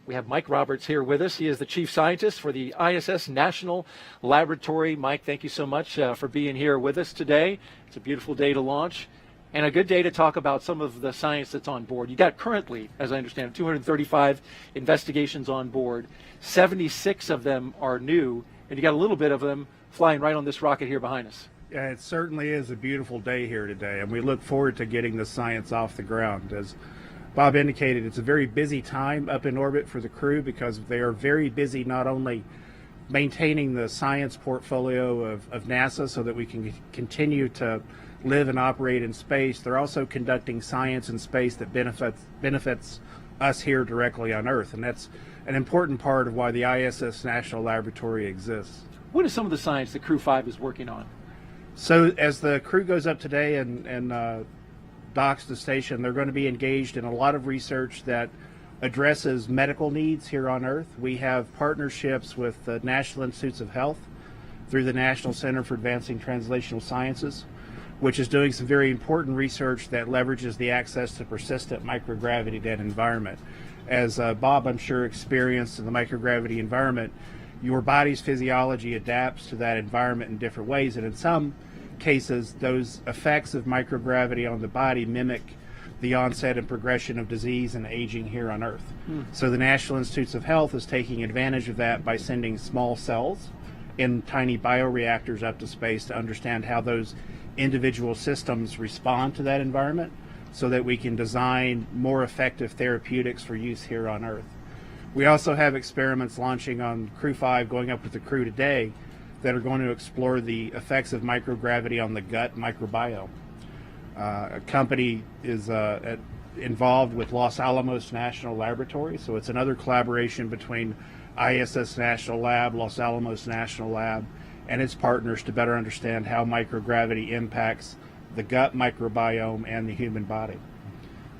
[SPEAKER 4] We have Mike Roberts here with us. He is the chief scientist for the ISS National Laboratory. Mike, thank you so much for being here with us today. It's a beautiful day to launch and a good day to talk about some of the science that's on board. You got currently, as I understand, 235 investigations on board. 76 of them are new, and you got a little bit of them flying right on this rocket here behind us.
[SPEAKER 18] Yeah, it certainly is a beautiful day here today, and we look forward to getting the science off the ground. As Bob indicated, it's a very busy time up in orbit for the crew because they are very busy not only maintaining the science portfolio of NASA so that we can continue to live and operate in space, they're also conducting science in space that benefits us here directly on Earth, and that's an important part of why the ISS National Laboratory exists.
[SPEAKER 4] What is some of the science that Crew-5 is working on?
[SPEAKER 18] So as the crew goes up today and docks the station, they're going to be engaged in a lot of research that addresses medical needs here on Earth. We have partnerships with the National Institutes of Health through the National Center for Advancing Translational Sciences. which is doing some very important research that leverages the access to persistent microgravity dead environment. As Bob, I'm sure, experienced in the microgravity environment, your body's physiology adapts to that environment in different ways, and in some cases, those effects of microgravity on the body mimic the onset and progression of disease and aging here on Earth. So the National Institutes of Health is taking advantage of that by sending small cells in tiny bioreactors up to space to understand how those individual systems respond to that environment so that we can design more effective therapeutics for use here on Earth. We also have experiments launching on Crew-5 going up with the crew today that are going to explore the effects of microgravity on the gut microbiome. A company is involved with Los Alamos National Laboratory, so it's another collaboration between ISS National Lab, Los Alamos National Lab, and its partners to better understand how microgravity impacts the gut microbiome and the human body.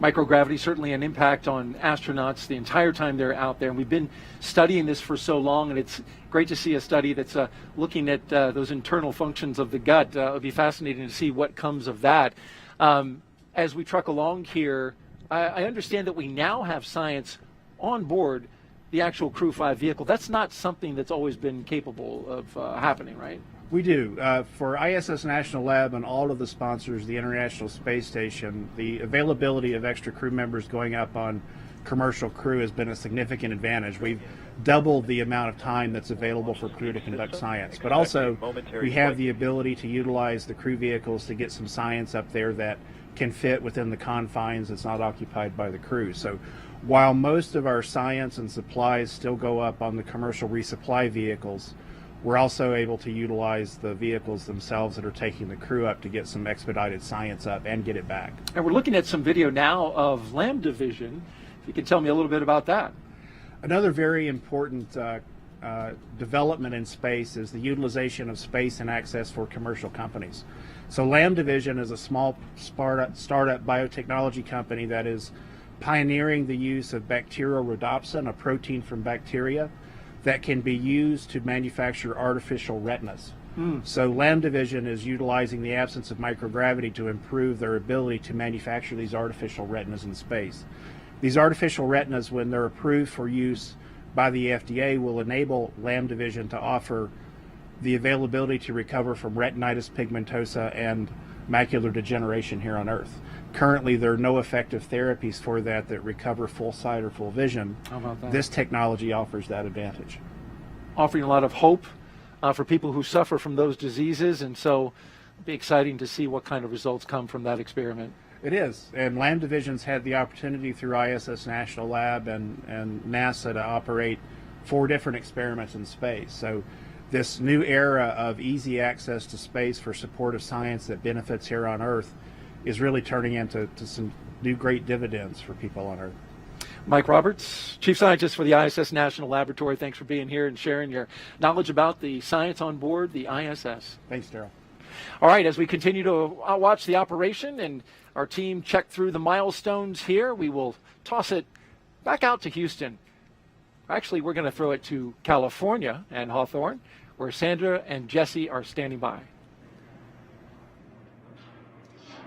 [SPEAKER 4] Microgravity certainly an impact on astronauts the entire time they're out there, and we've been studying this for so long, and it's great to see a study that's looking at those internal functions of the gut. It'll be fascinating to see what comes of that. As we truck along here, I understand that we now have science on board the actual Crew-5 vehicle. That's not something that's always been capable of happening, right?
[SPEAKER 18] We do. For ISS National Lab and all of the sponsors, the International Space Station, the availability of extra crew members going up on commercial crew has been a significant advantage. We've doubled the amount of time that's available for crew to conduct science. But also, we have the ability to utilize the crew vehicles to get some science up there that can fit within the confines that's not occupied by the crew. So while most of our science and supplies still go up on the commercial resupply vehicles, we're also able to utilize the vehicles themselves that are taking the crew up to get some expedited science up and get it back.
[SPEAKER 4] And we're looking at some video now of Lambda Vision. If you can tell me a little bit about that.
[SPEAKER 18] Another very important development in space is the utilization of space and access for commercial companies. So Lambda Vision is a small startup biotechnology company that is pioneering the use of bacterial rhodopsin, a protein from bacteria, that can be used to manufacture artificial retinas. So Lambda Vision is utilizing the absence of microgravity to improve their ability to manufacture these artificial retinas in space. These artificial retinas, when they're approved for use by the FDA, will enable Lambda Vision to offer the availability to recover from retinitis pigmentosa and macular degeneration here on Earth. Currently, there are no effective therapies for that recover full sight or full vision.
[SPEAKER 4] How about that?
[SPEAKER 18] This technology offers that advantage.
[SPEAKER 4] Offering a lot of hope for people who suffer from those diseases, and so it'll be exciting to see what kind of results come from that experiment.
[SPEAKER 18] It is, and Lambda Vision's had the opportunity through ISS National Lab and NASA to operate 4 different experiments in space. So this new era of easy access to space for supportive science that benefits here on Earth is really turning into some new great dividends for people on Earth.
[SPEAKER 4] Mike Roberts, Chief Scientist for the ISS National Laboratory, thanks for being here and sharing your knowledge about the science on board the ISS.
[SPEAKER 18] Thanks, Daryl.
[SPEAKER 4] All right, as we continue to watch the operation and our team check through the milestones here, we will toss it back out to Houston. Actually, we're going to throw it to California and Hawthorne, where Sandra and Jesse are standing by.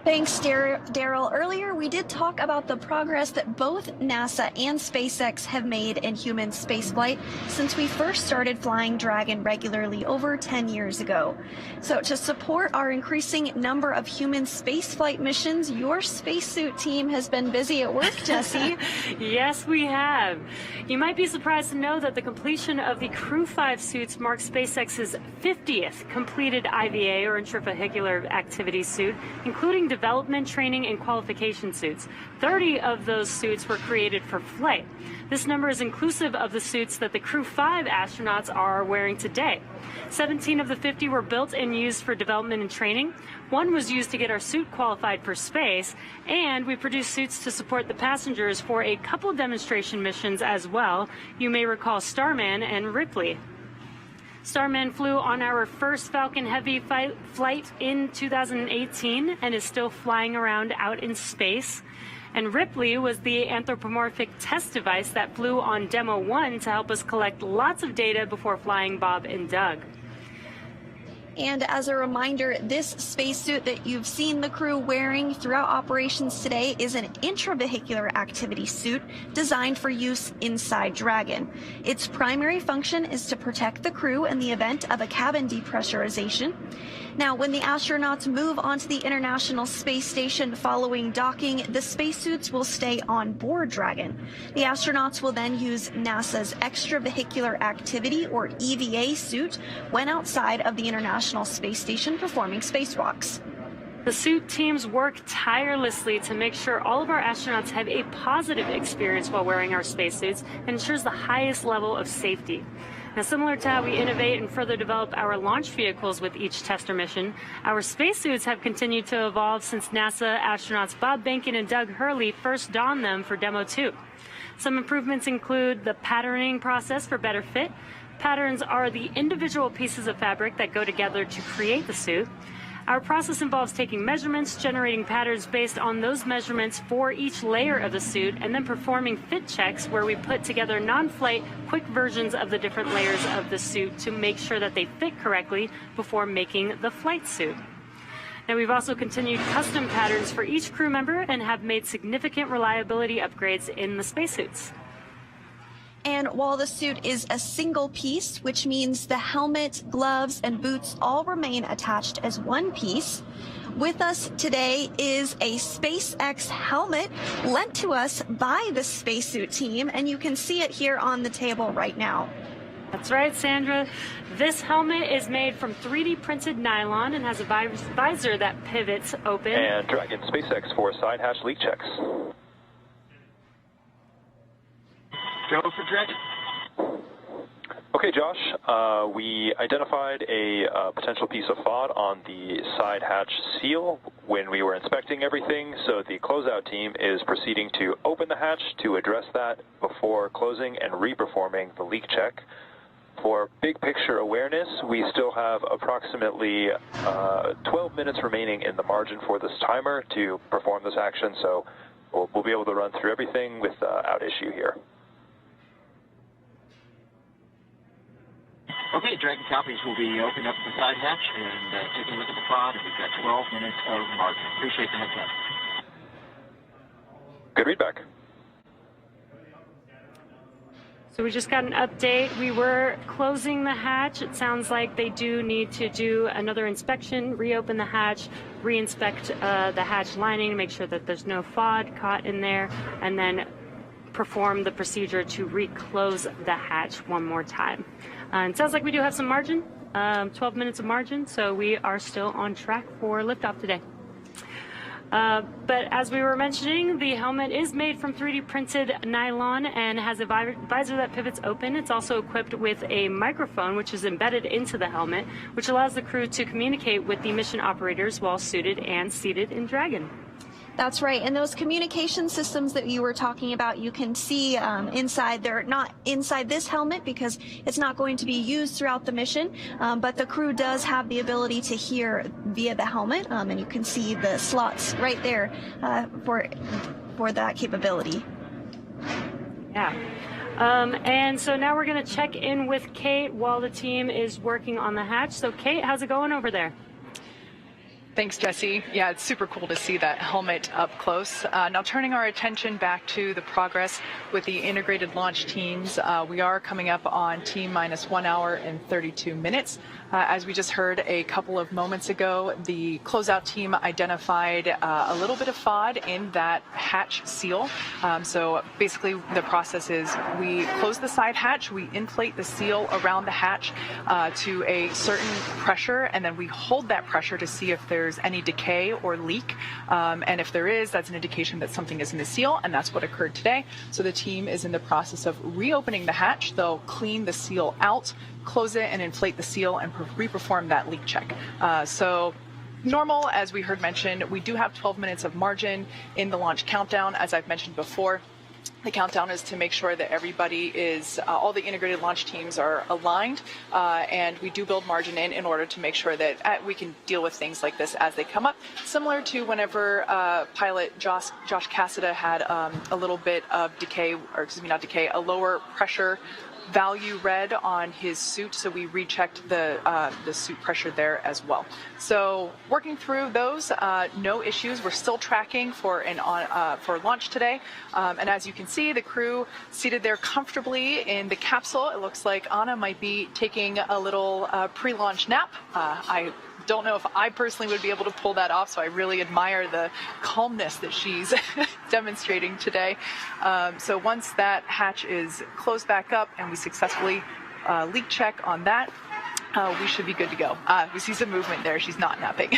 [SPEAKER 1] Thanks, Daryl. Earlier, we did talk about the progress that both NASA and SpaceX have made in human spaceflight since we first started flying Dragon regularly over 10 years ago. So to support our increasing number of human spaceflight missions, your spacesuit team has been busy at work, Jesse.
[SPEAKER 19] Yes, we have. You might be surprised to know that the completion of the Crew-5 suits marks SpaceX's 50th completed IVA, or intravehicular activity suit, including development, training, and qualification suits. 30 of those suits were created for flight. This number is inclusive of the suits that the Crew-5 astronauts are wearing today. 17 of the 50 were built and used for development and training. 1 was used to get our suit qualified for space, and we produced suits to support the passengers for a couple demonstration missions as well. You may recall Starman and Ripley. Starman flew on our first Falcon Heavy flight in 2018 and is still flying around out in space. And Ripley was the anthropomorphic test device that flew on Demo 1 to help us collect lots of data before flying Bob and Doug.
[SPEAKER 1] And as a reminder, this spacesuit that you've seen the crew wearing throughout operations today is an intravehicular activity suit designed for use inside Dragon. Its primary function is to protect the crew in the event of a cabin depressurization. Now, when the astronauts move onto the International Space Station following docking, the spacesuits will stay on board Dragon. The astronauts will then use NASA's extravehicular activity, or EVA suit, when outside of the International Space Station performing spacewalks.
[SPEAKER 19] The suit teams work tirelessly to make sure all of our astronauts have a positive experience while wearing our spacesuits and ensures the highest level of safety. Now, similar to how we innovate and further develop our launch vehicles with each tester mission, our spacesuits have continued to evolve since NASA astronauts Bob Behnken and Doug Hurley first donned them for Demo 2. Some improvements include the patterning process for better fit. Patterns are the individual pieces of fabric that go together to create the suit. Our process involves taking measurements, generating patterns based on those measurements for each layer of the suit, and then performing fit checks where we put together non-flight, quick versions of the different layers of the suit to make sure that they fit correctly before making the flight suit. Now, we've also continued custom patterns for each crew member and have made significant reliability upgrades in the spacesuits.
[SPEAKER 1] And while the suit is a single piece, which means the helmet, gloves, and boots all remain attached as one piece, with us today is a SpaceX helmet lent to us by the spacesuit team, and you can see it here on the table right now.
[SPEAKER 19] That's right, Sandra. This helmet is made from 3D printed nylon and has a visor that pivots open.
[SPEAKER 8] And Dragon SpaceX for side hatch leak checks.
[SPEAKER 2] Go for Dragon.
[SPEAKER 8] Okay, Josh, we identified a potential piece of FOD on the side hatch seal when we were inspecting everything, so the closeout team is proceeding to open the hatch to address that before closing and reperforming the leak check. For big picture awareness, we still have approximately 12 minutes remaining in the margin for this timer to perform this action, so we'll be able to run through everything without issue here.
[SPEAKER 2] Okay, Dragon copies will be opening up the side hatch and taking a look at the pod, and we've got 12 minutes of margin. Appreciate the heads up.
[SPEAKER 8] Good readback.
[SPEAKER 19] So we just got an update. We were closing the hatch. It sounds like they do need to do another inspection, reopen the hatch, re-inspect the hatch lining, make sure that there's no FOD caught in there, and then perform the procedure to reclose the hatch one more time. It sounds like we do have some margin, 12 minutes of margin, so we are still on track for liftoff today. But as we were mentioning, the helmet is made from 3D printed nylon and has a visor that pivots open. It's also equipped with a microphone, which is embedded into the helmet, which allows the crew to communicate with the mission operators while suited and seated in Dragon.
[SPEAKER 1] That's right. And those communication systems that you were talking about, you can see inside. They're not inside this helmet because it's not going to be used throughout the mission, but the crew does have the ability to hear via the helmet, and you can see the slots right there for that capability.
[SPEAKER 19] Yeah. And so now we're going to check in with Kate while the team is working on the hatch. So Kate, how's it going over there?
[SPEAKER 9] Thanks, Jesse. Yeah, it's super cool to see that helmet up close. Now turning our attention back to the progress with the integrated launch teams, we are coming up on T-minus 1 hour and 32 minutes. As we just heard a couple of moments ago, the closeout team identified a little bit of FOD in that hatch seal. So basically the process is we close the side hatch, we inflate the seal around the hatch to a certain pressure, and then we hold that pressure to see if there's any decay or leak. And if there is, that's an indication that something is in the seal, and that's what occurred today. So the team is in the process of reopening the hatch. They'll clean the seal out, close it, and inflate the seal and re-perform that leak check. So normal, as we heard mentioned, we do have 12 minutes of margin in the launch countdown, as I've mentioned before. The countdown is to make sure that everybody is, all the integrated launch teams are aligned, and we do build margin in order to make sure that we can deal with things like this as they come up. Similar to whenever pilot Josh Cassada had a little bit of decay, or excuse me, not decay, a lower pressure value read on his suit, so we rechecked the suit pressure there as well. So working through those, no issues. We're still tracking for launch today, and as you can see, the crew seated there comfortably in the capsule. It looks like Anna might be taking a little pre-launch nap. I don't know if I personally would be able to pull that off, so I really admire the calmness that she's demonstrating today. So once that hatch is closed back up and we successfully leak check on that, we should be good to go. We see some movement there. She's not napping.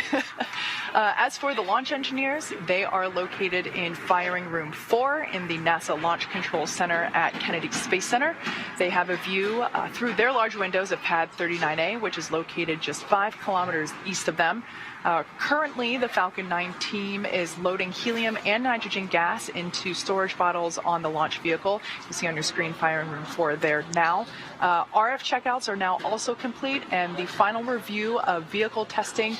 [SPEAKER 9] As for the launch engineers, they are located in Firing Room 4 in the NASA Launch Control Center at Kennedy Space Center. They have a view through their large windows of Pad 39A, which is located just 5 kilometers east of them. Currently, the Falcon 9 team is loading helium and nitrogen gas into storage bottles on the launch vehicle. You see on your screen Firing Room 4 there now. RF checkouts are now also complete, and the final review of vehicle testing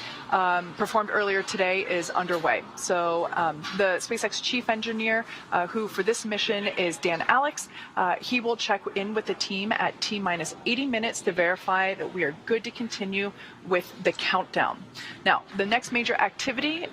[SPEAKER 9] performed earlier today is underway. So the SpaceX chief engineer, who for this mission is Dan Alex, he will check in with the team at T-minus 80 minutes to verify that we are good to continue with the countdown. Now, the next major activity,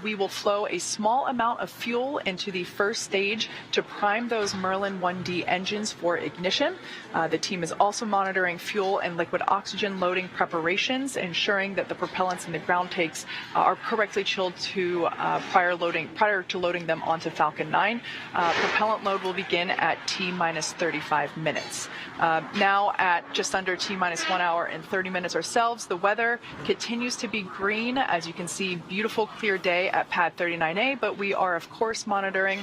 [SPEAKER 9] we will flow a small amount of fuel into the first stage to prime those Merlin 1D engines for ignition. The team is also monitoring fuel and liquid oxygen loading preparations, ensuring that the propellants in the ground tanks are correctly chilled to prior to loading them onto Falcon 9. Propellant load will begin at T-minus 35 minutes. Now at just under T-minus 1 hour and 30 minutes ourselves, the weather continues to be green. As you can see, beautiful clear day at Pad 39A, but we are of course monitoring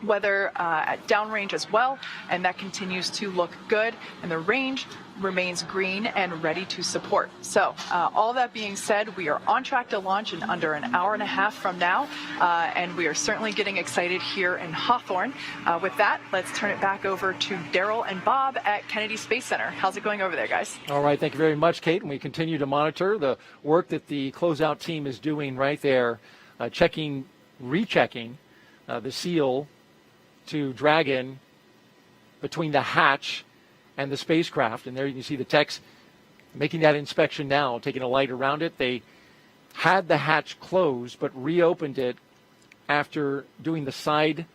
[SPEAKER 9] weather at downrange as well, and that continues to look good, and the range remains green and ready to support. So all that being said, we are on track to launch in under an hour and a half from now, and we are certainly getting excited here in Hawthorne. With that, let's turn it back over to Daryl and Bob at Kennedy Space Center. How's it going over there, guys?
[SPEAKER 4] All right, thank you very much, Kate, and we continue to monitor the work that the closeout team is doing right there, rechecking the seal to Dragon between the hatch and the spacecraft. And there you can see the techs making that inspection now, taking a light around it. They had the hatch closed, but reopened it after doing the side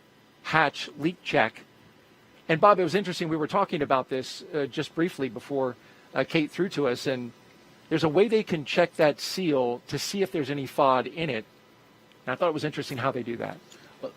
[SPEAKER 4] hatch leak check. And Bob, it was interesting. We were talking about this just briefly before Kate threw to us, and there's a way they can check that seal to see if there's any FOD in it. And I thought it was interesting how they do that.
[SPEAKER 7] Well,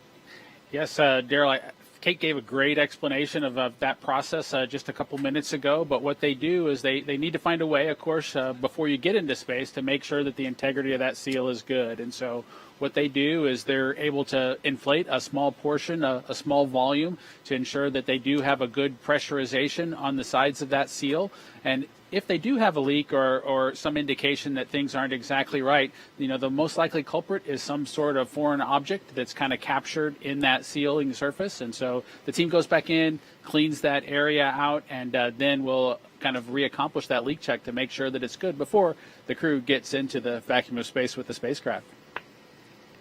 [SPEAKER 7] yes, Daryl, Kate gave a great explanation of that process just a couple minutes ago, but what they do is they need to find a way, of course, before you get into space to make sure that the integrity of that seal is good. And so what they do is they're able to inflate a small portion, a small volume, to ensure that they do have a good pressurization on the sides of that seal. And if they do have a leak or some indication that things aren't exactly right, the most likely culprit is some sort of foreign object that's kind of captured in that sealing surface. And so the team goes back in, cleans that area out, and then we'll kind of reaccomplish that leak check to make sure that it's good before the crew gets into the vacuum of space with the spacecraft.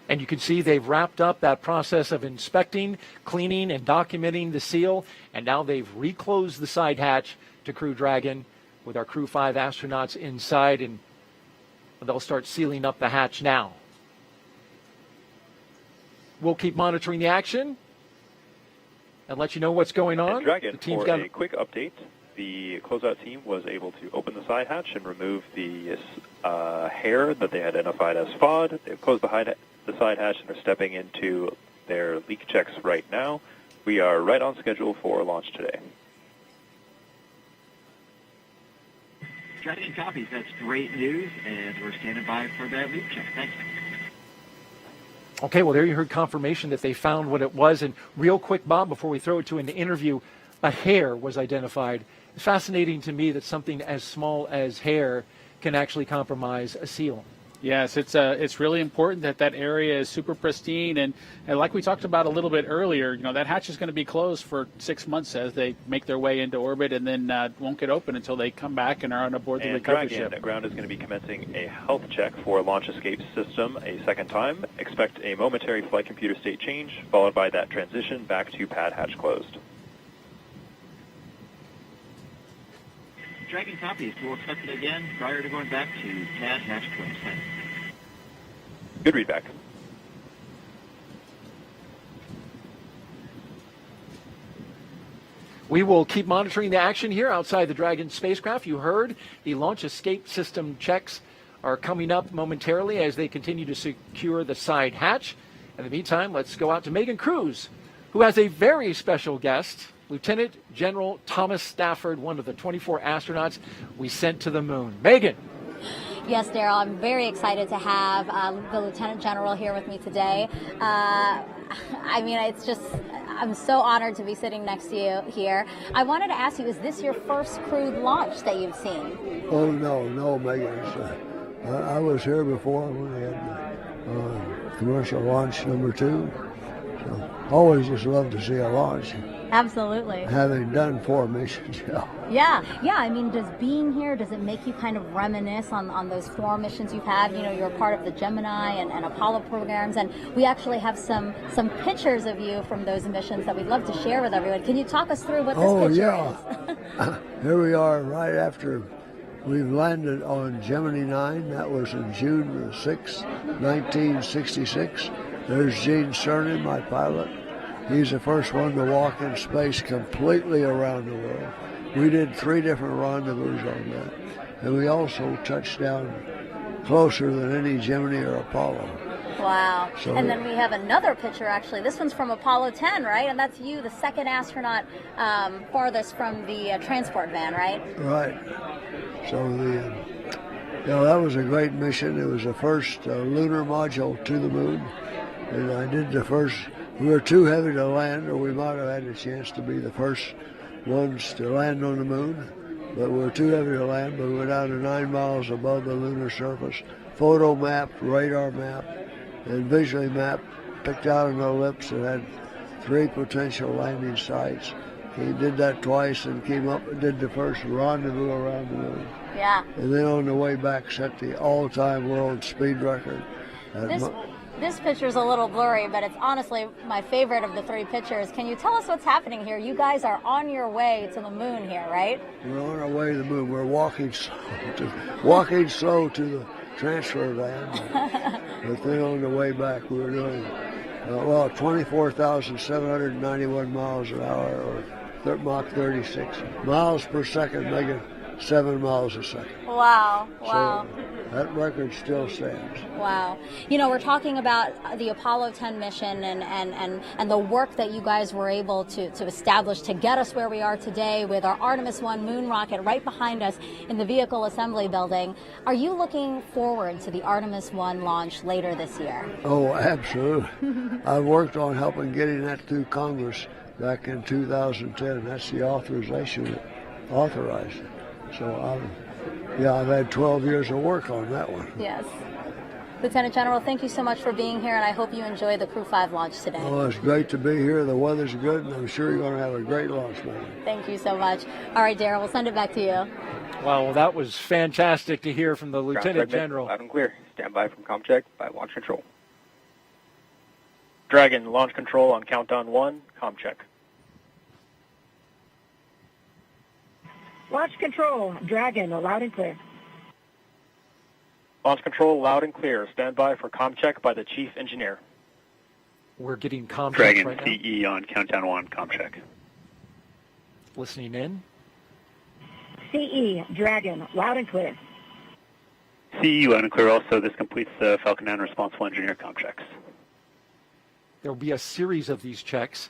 [SPEAKER 4] And you can see they've wrapped up that process of inspecting, cleaning, and documenting the seal, and now they've reclosed the side hatch to Crew Dragon with our Crew-5 astronauts inside, and they'll start sealing up the hatch now. We'll keep monitoring the action and let you know what's going on.
[SPEAKER 8] And Dragon,
[SPEAKER 4] the team's
[SPEAKER 8] for a quick update, the closeout team was able to open the side hatch and remove the hair that they identified as FOD. They've closed the side hatch and are stepping into their leak checks right now. We are right on schedule for launch today.
[SPEAKER 2] Dragon copies. That's great news, and we're standing by for that leak check. Thanks.
[SPEAKER 4] Okay, well, there you heard confirmation that they found what it was. And real quick, Bob, before we throw it to an interview, a hair was identified. It's fascinating to me that something as small as hair can actually compromise a seal.
[SPEAKER 7] Yes, it's really important that area is super pristine, and like we talked about a little bit earlier, that hatch is going to be closed for 6 months as they make their way into orbit, and then won't get open until they come back and are on aboard the recovery ship.
[SPEAKER 8] Dragon Ground is going to be commencing a health check for launch escape system a second time. Expect a momentary flight computer state change, followed by that transition back to pad hatch closed.
[SPEAKER 2] Dragon copies. We'll accept it again prior to going back to CAD hatch close.
[SPEAKER 8] Good readback.
[SPEAKER 4] We will keep monitoring the action here outside the Dragon spacecraft. You heard the launch escape system checks are coming up momentarily as they continue to secure the side hatch. In the meantime, let's go out to Megan Cruz, who has a very special guest, Lieutenant General Thomas Stafford, one of the 24 astronauts we sent to the moon. Megan.
[SPEAKER 5] Yes, Daryl, I'm very excited to have the Lieutenant General here with me today. I mean, it's just, I'm so honored to be sitting next to you here. I wanted to ask you, is this your first crewed launch that you've seen?
[SPEAKER 20] Oh, no, Megan. I was here before when we had commercial launch number 2. So always just love to see a launch.
[SPEAKER 5] Absolutely.
[SPEAKER 20] Having done 4 missions,
[SPEAKER 5] Yeah. I mean, does it make you kind of reminisce on those 4 missions you've had? You know, you're part of the Gemini and Apollo programs, and we actually have some pictures of you from those missions that we'd love to share with everyone. Can you talk us through what this picture is?
[SPEAKER 20] Here we are right after we've landed on Gemini 9. That was in June 6, 1966. There's Gene Cernan, my pilot. He's the first one to walk in space completely around the world. We did 3 different rendezvous on that. And we also touched down closer than any Gemini or Apollo.
[SPEAKER 5] Wow.
[SPEAKER 20] So,
[SPEAKER 5] and then we have another picture, actually. This one's from Apollo 10, right? And that's you, the second astronaut farthest from the transport van, right?
[SPEAKER 20] Right. So that was a great mission. It was the first lunar module to the moon. And I did the first. We were too heavy to land, or we might have had a chance to be the first ones to land on the moon. But we were too heavy to land, but we were down to 9 miles above the lunar surface. Photo mapped, radar mapped, and visually mapped, picked out an ellipse that had 3 potential landing sites. He did that twice and came up and did the first rendezvous around the moon.
[SPEAKER 5] Yeah.
[SPEAKER 20] And then on the way back set the all-time world speed record.
[SPEAKER 5] This picture's a little blurry, but it's honestly my favorite of the 3 pictures. Can you tell us what's happening here? You guys are on your way to the moon here, right?
[SPEAKER 20] We're on our way to the moon. We're walking slow to the transfer van. But then on the way back, we were doing 24,791 miles an hour, or Mach 36 miles per second, making 7 miles a second.
[SPEAKER 5] Wow.
[SPEAKER 20] So that record still stands.
[SPEAKER 5] Wow. You know, we're talking about the Apollo 10 mission and the work that you guys were able to establish to get us where we are today with our Artemis 1 moon rocket right behind us in the vehicle assembly building. Are you looking forward to the Artemis 1 launch later this year?
[SPEAKER 20] Oh, absolutely. I worked on helping getting that through Congress back in 2010. That's the authorization that authorized it. So I've had 12 years of work on that one.
[SPEAKER 5] Yes. Lieutenant General, thank you so much for being here, and I hope you enjoy the Crew-5 launch today.
[SPEAKER 20] Oh, it's great to be here. The weather's good, and I'm sure you're going to have a great launch, man.
[SPEAKER 5] Thank you so much. All right, Darryl, we'll send it back to you.
[SPEAKER 4] Well, that was fantastic to hear from the Lieutenant General.
[SPEAKER 21] Loud and clear. Stand by from ComCheck by Launch Control. Dragon, launch control on countdown 1, ComCheck.
[SPEAKER 22] Launch control, Dragon, loud and clear.
[SPEAKER 21] Launch control, loud and clear. Stand by for ComCheck by the Chief Engineer.
[SPEAKER 4] We're getting ComCheck
[SPEAKER 21] Dragon,
[SPEAKER 4] right now.
[SPEAKER 21] CE on countdown 1, ComCheck.
[SPEAKER 4] Listening in.
[SPEAKER 22] CE, Dragon, loud and clear.
[SPEAKER 21] CE, loud and clear also. This completes the Falcon 9 responsible engineer ComChecks.
[SPEAKER 4] There will be a series of these checks.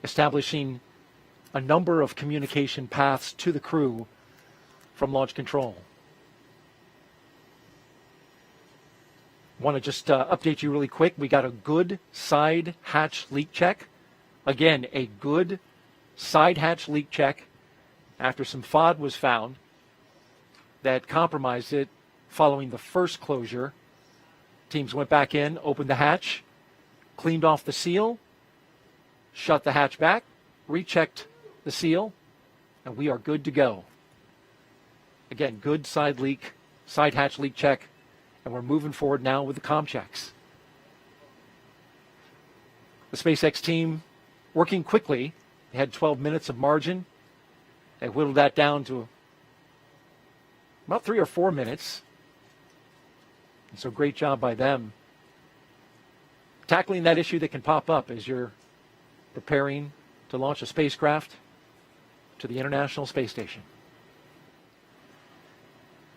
[SPEAKER 4] Establishing a number of communication paths to the crew from launch control. Want to just update you really quick. We got a good side hatch leak check. Again, a good side hatch leak check after some FOD was found that compromised it following the first closure. Teams went back in, opened the hatch, cleaned off the seal, shut the hatch back, rechecked the seal, and we are good to go. Again, good side hatch leak check, and we're moving forward now with the comm checks. The SpaceX team working quickly. They had 12 minutes of margin. They whittled that down to about 3 or 4 minutes. And so great job by them. Tackling that issue that can pop up as you're preparing to launch a spacecraft to the International Space Station.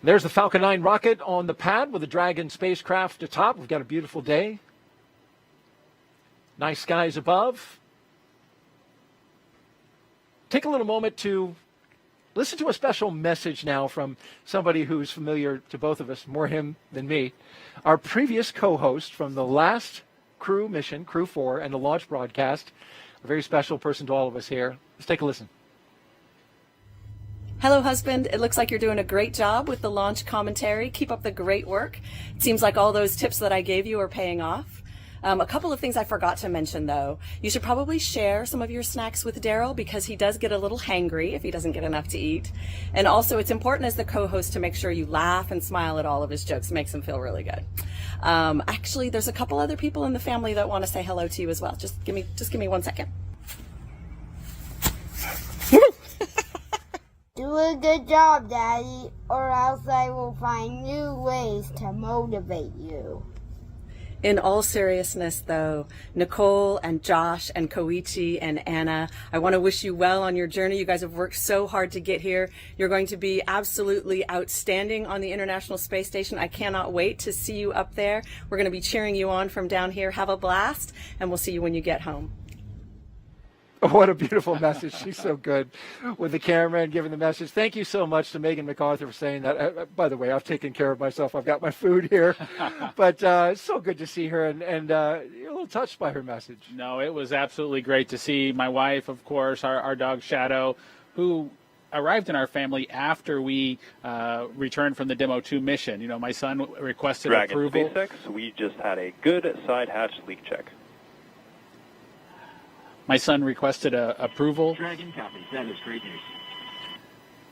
[SPEAKER 4] There's the Falcon 9 rocket on the pad with the Dragon spacecraft atop. We've got a beautiful day. Nice skies above. Take a little moment to listen to a special message now from somebody who's familiar to both of us, more him than me. Our previous co-host from the last crew mission, Crew-4, and the launch broadcast, a very special person to all of us here. Let's take a listen.
[SPEAKER 6] Hello, husband. It looks like you're doing a great job with the launch commentary. Keep up the great work. It seems like all those tips that I gave you are paying off. A couple of things I forgot to mention, though. You should probably share some of your snacks with Daryl because he does get a little hangry if he doesn't get enough to eat. And also, it's important as the co-host to make sure you laugh and smile at all of his jokes. It makes him feel really good. Actually, there's a couple other people in the family that want to say hello to you as well. Just give me 1 second.
[SPEAKER 10] Do a good job, Daddy, or else I will find new ways to motivate you.
[SPEAKER 6] In all seriousness, though, Nicole and Josh and Koichi and Anna, I want to wish you well on your journey. You guys have worked so hard to get here. You're going to be absolutely outstanding on the International Space Station. I cannot wait to see you up there. We're going to be cheering you on from down here. Have a blast, and we'll see you when you get home.
[SPEAKER 4] What a beautiful message. She's so good with the camera and giving the message. Thank you so much to Megan MacArthur for saying that. By the way, I've taken care of myself. I've got my food here. But it's so good to see her, and you're a little touched by her message.
[SPEAKER 7] No, it was absolutely great to see my wife, of course, our dog Shadow, who arrived in our family after we returned from the Demo 2 mission. You know, my son requested
[SPEAKER 21] Dragon
[SPEAKER 7] approval.
[SPEAKER 21] SpaceX, we just had a good side hatch leak check.
[SPEAKER 7] My son requested approval
[SPEAKER 2] Dragon copies. That is great news.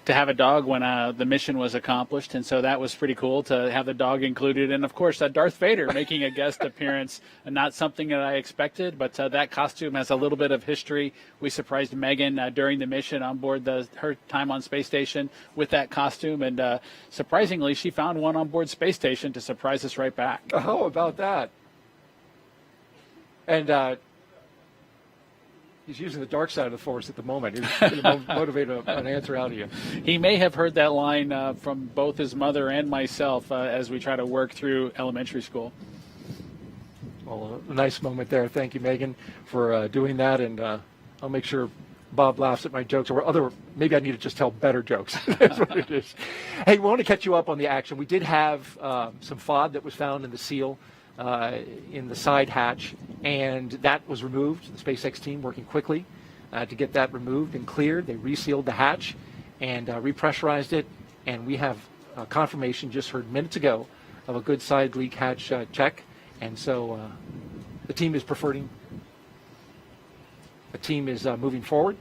[SPEAKER 7] to have a dog when the mission was accomplished, and so that was pretty cool to have the dog included. And, of course, Darth Vader making a guest appearance, not something that I expected, but that costume has a little bit of history. We surprised Megan during the mission on board her time on Space Station with that costume, and surprisingly, she found one on board Space Station to surprise us right back.
[SPEAKER 4] How about that? And he's using the dark side of the Force at the moment. He's going to motivate an answer out of you.
[SPEAKER 7] He may have heard that line from both his mother and myself as we try to work through elementary school.
[SPEAKER 4] Well, a nice moment there. Thank you, Megan, for doing that. And I'll make sure Bob laughs at my jokes, or maybe I need to just tell better jokes. That's what it is. Hey, we want to catch you up on the action. We did have some FOD that was found in the seal in the side hatch, and that was removed. The SpaceX team working quickly to get that removed and cleared. They resealed the hatch and repressurized it, and we have confirmation just heard minutes ago of a good side leak hatch check, and so the team is moving forward.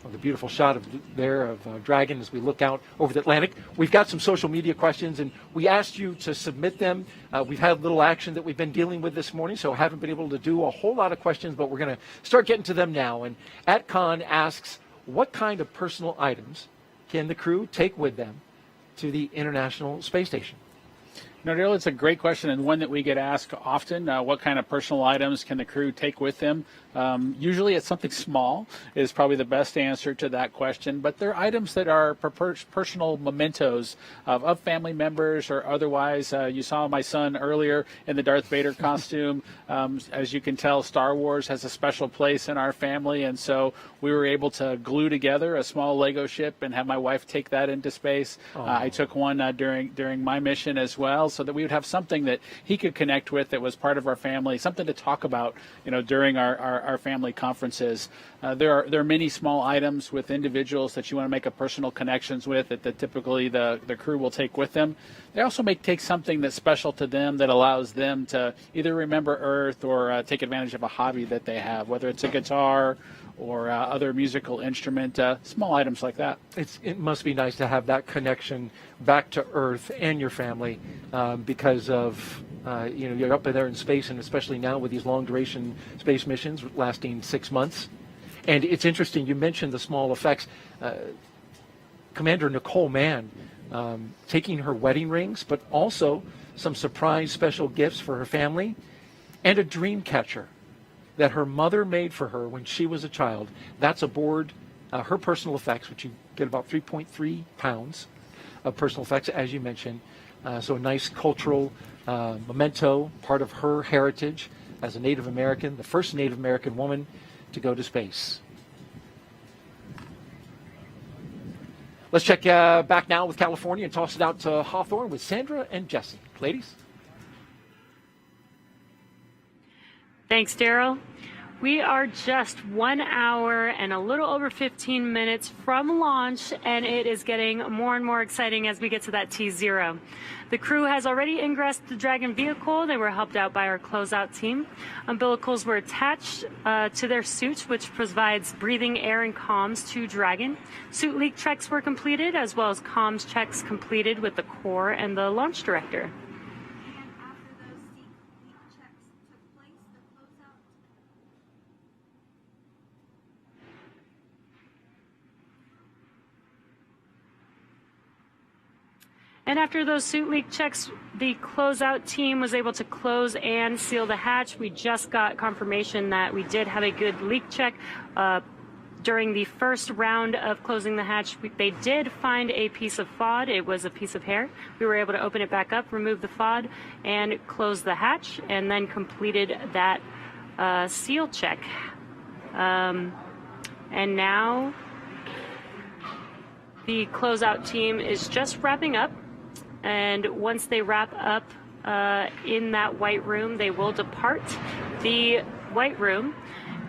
[SPEAKER 4] The beautiful shot of Dragon as we look out over the Atlantic. We've got some social media questions, and we asked you to submit them. We've had a little action that we've been dealing with this morning, so haven't been able to do a whole lot of questions, but we're going to start getting to them now. And @Con asks, what kind of personal items can the crew take with them to the International Space Station?
[SPEAKER 7] No, Daryl, it's a great question, and one that we get asked often. What kind of personal items can the crew take with them? Usually it's something small is probably the best answer to that question, but they're items that are personal mementos of family members or otherwise. You saw my son earlier in the Darth Vader costume. As you can tell, Star Wars has a special place in our family, and so we were able to glue together a small Lego ship and have my wife take that into space. I took one during my mission as well, so that we would have something that he could connect with that was part of our family, something to talk about, during our family conferences. There are many small items with individuals that you want to make a personal connections with that typically the crew will take with them. They also may take something that's special to them that allows them to either remember Earth or take advantage of a hobby that they have, whether it's a guitar or other musical instrument, small items like that.
[SPEAKER 4] It must be nice to have that connection back to Earth and your family because of You're up there in space, and especially now with these long-duration space missions lasting 6 months. And it's interesting, you mentioned the small effects. Commander Nicole Mann taking her wedding rings, but also some surprise special gifts for her family, and a dream catcher that her mother made for her when she was a child. That's aboard her personal effects, which you get about 3.3 pounds of personal effects, as you mentioned. So a nice cultural memento, part of her heritage as a Native American, the first Native American woman to go to space. Let's check back now with California and toss it out to Hawthorne with Sandra and Jesse. Ladies?
[SPEAKER 19] Thanks, Daryl. We are just 1 hour and a little over 15 minutes from launch, and it is getting more and more exciting as we get to that T0. The crew has already ingressed the Dragon vehicle. They were helped out by our closeout team. Umbilicals were attached to their suits, which provides breathing air and comms to Dragon. Suit leak checks were completed, as well as comms checks completed with the core and the launch director. And after those suit leak checks, the closeout team was able to close and seal the hatch. We just got confirmation that we did have a good leak check. During the first round of closing the hatch, they did find a piece of FOD. It was a piece of hair. We were able to open it back up, remove the FOD, and close the hatch, and then completed that seal check. And now the closeout team is just wrapping up. And once they wrap up in that white room, they will depart the white room.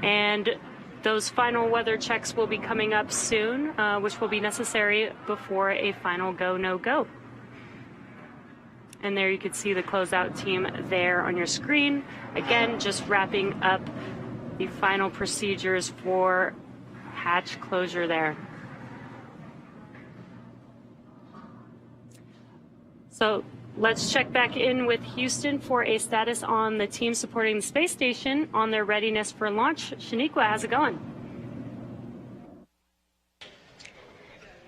[SPEAKER 19] And those final weather checks will be coming up soon, which will be necessary before a final go, no-go. And there you can see the closeout team there on your screen. Again, just wrapping up the final procedures for hatch closure there. So let's check back in with Houston for a status on the team supporting the space station on their readiness for launch. Shaniqua, how's it going?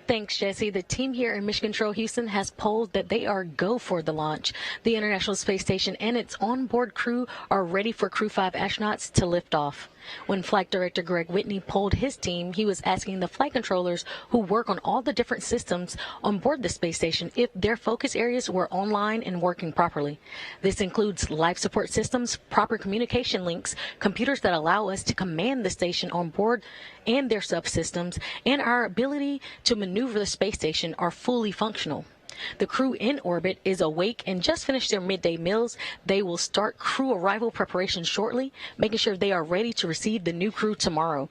[SPEAKER 3] Thanks, Jesse. The team here in Mission Control Houston has polled that they are go for the launch. The International Space Station and its onboard crew are ready for Crew-5 astronauts to lift off. When Flight Director Greg Whitney polled his team, he was asking the flight controllers who work on all the different systems on board the space station if their focus areas were online and working properly. This includes life support systems, proper communication links, computers that allow us to command the station on board and their subsystems, and our ability to maneuver the space station are fully functional. The crew in orbit is awake and just finished their midday meals. They will start crew arrival preparations shortly, making sure they are ready to receive the new crew tomorrow.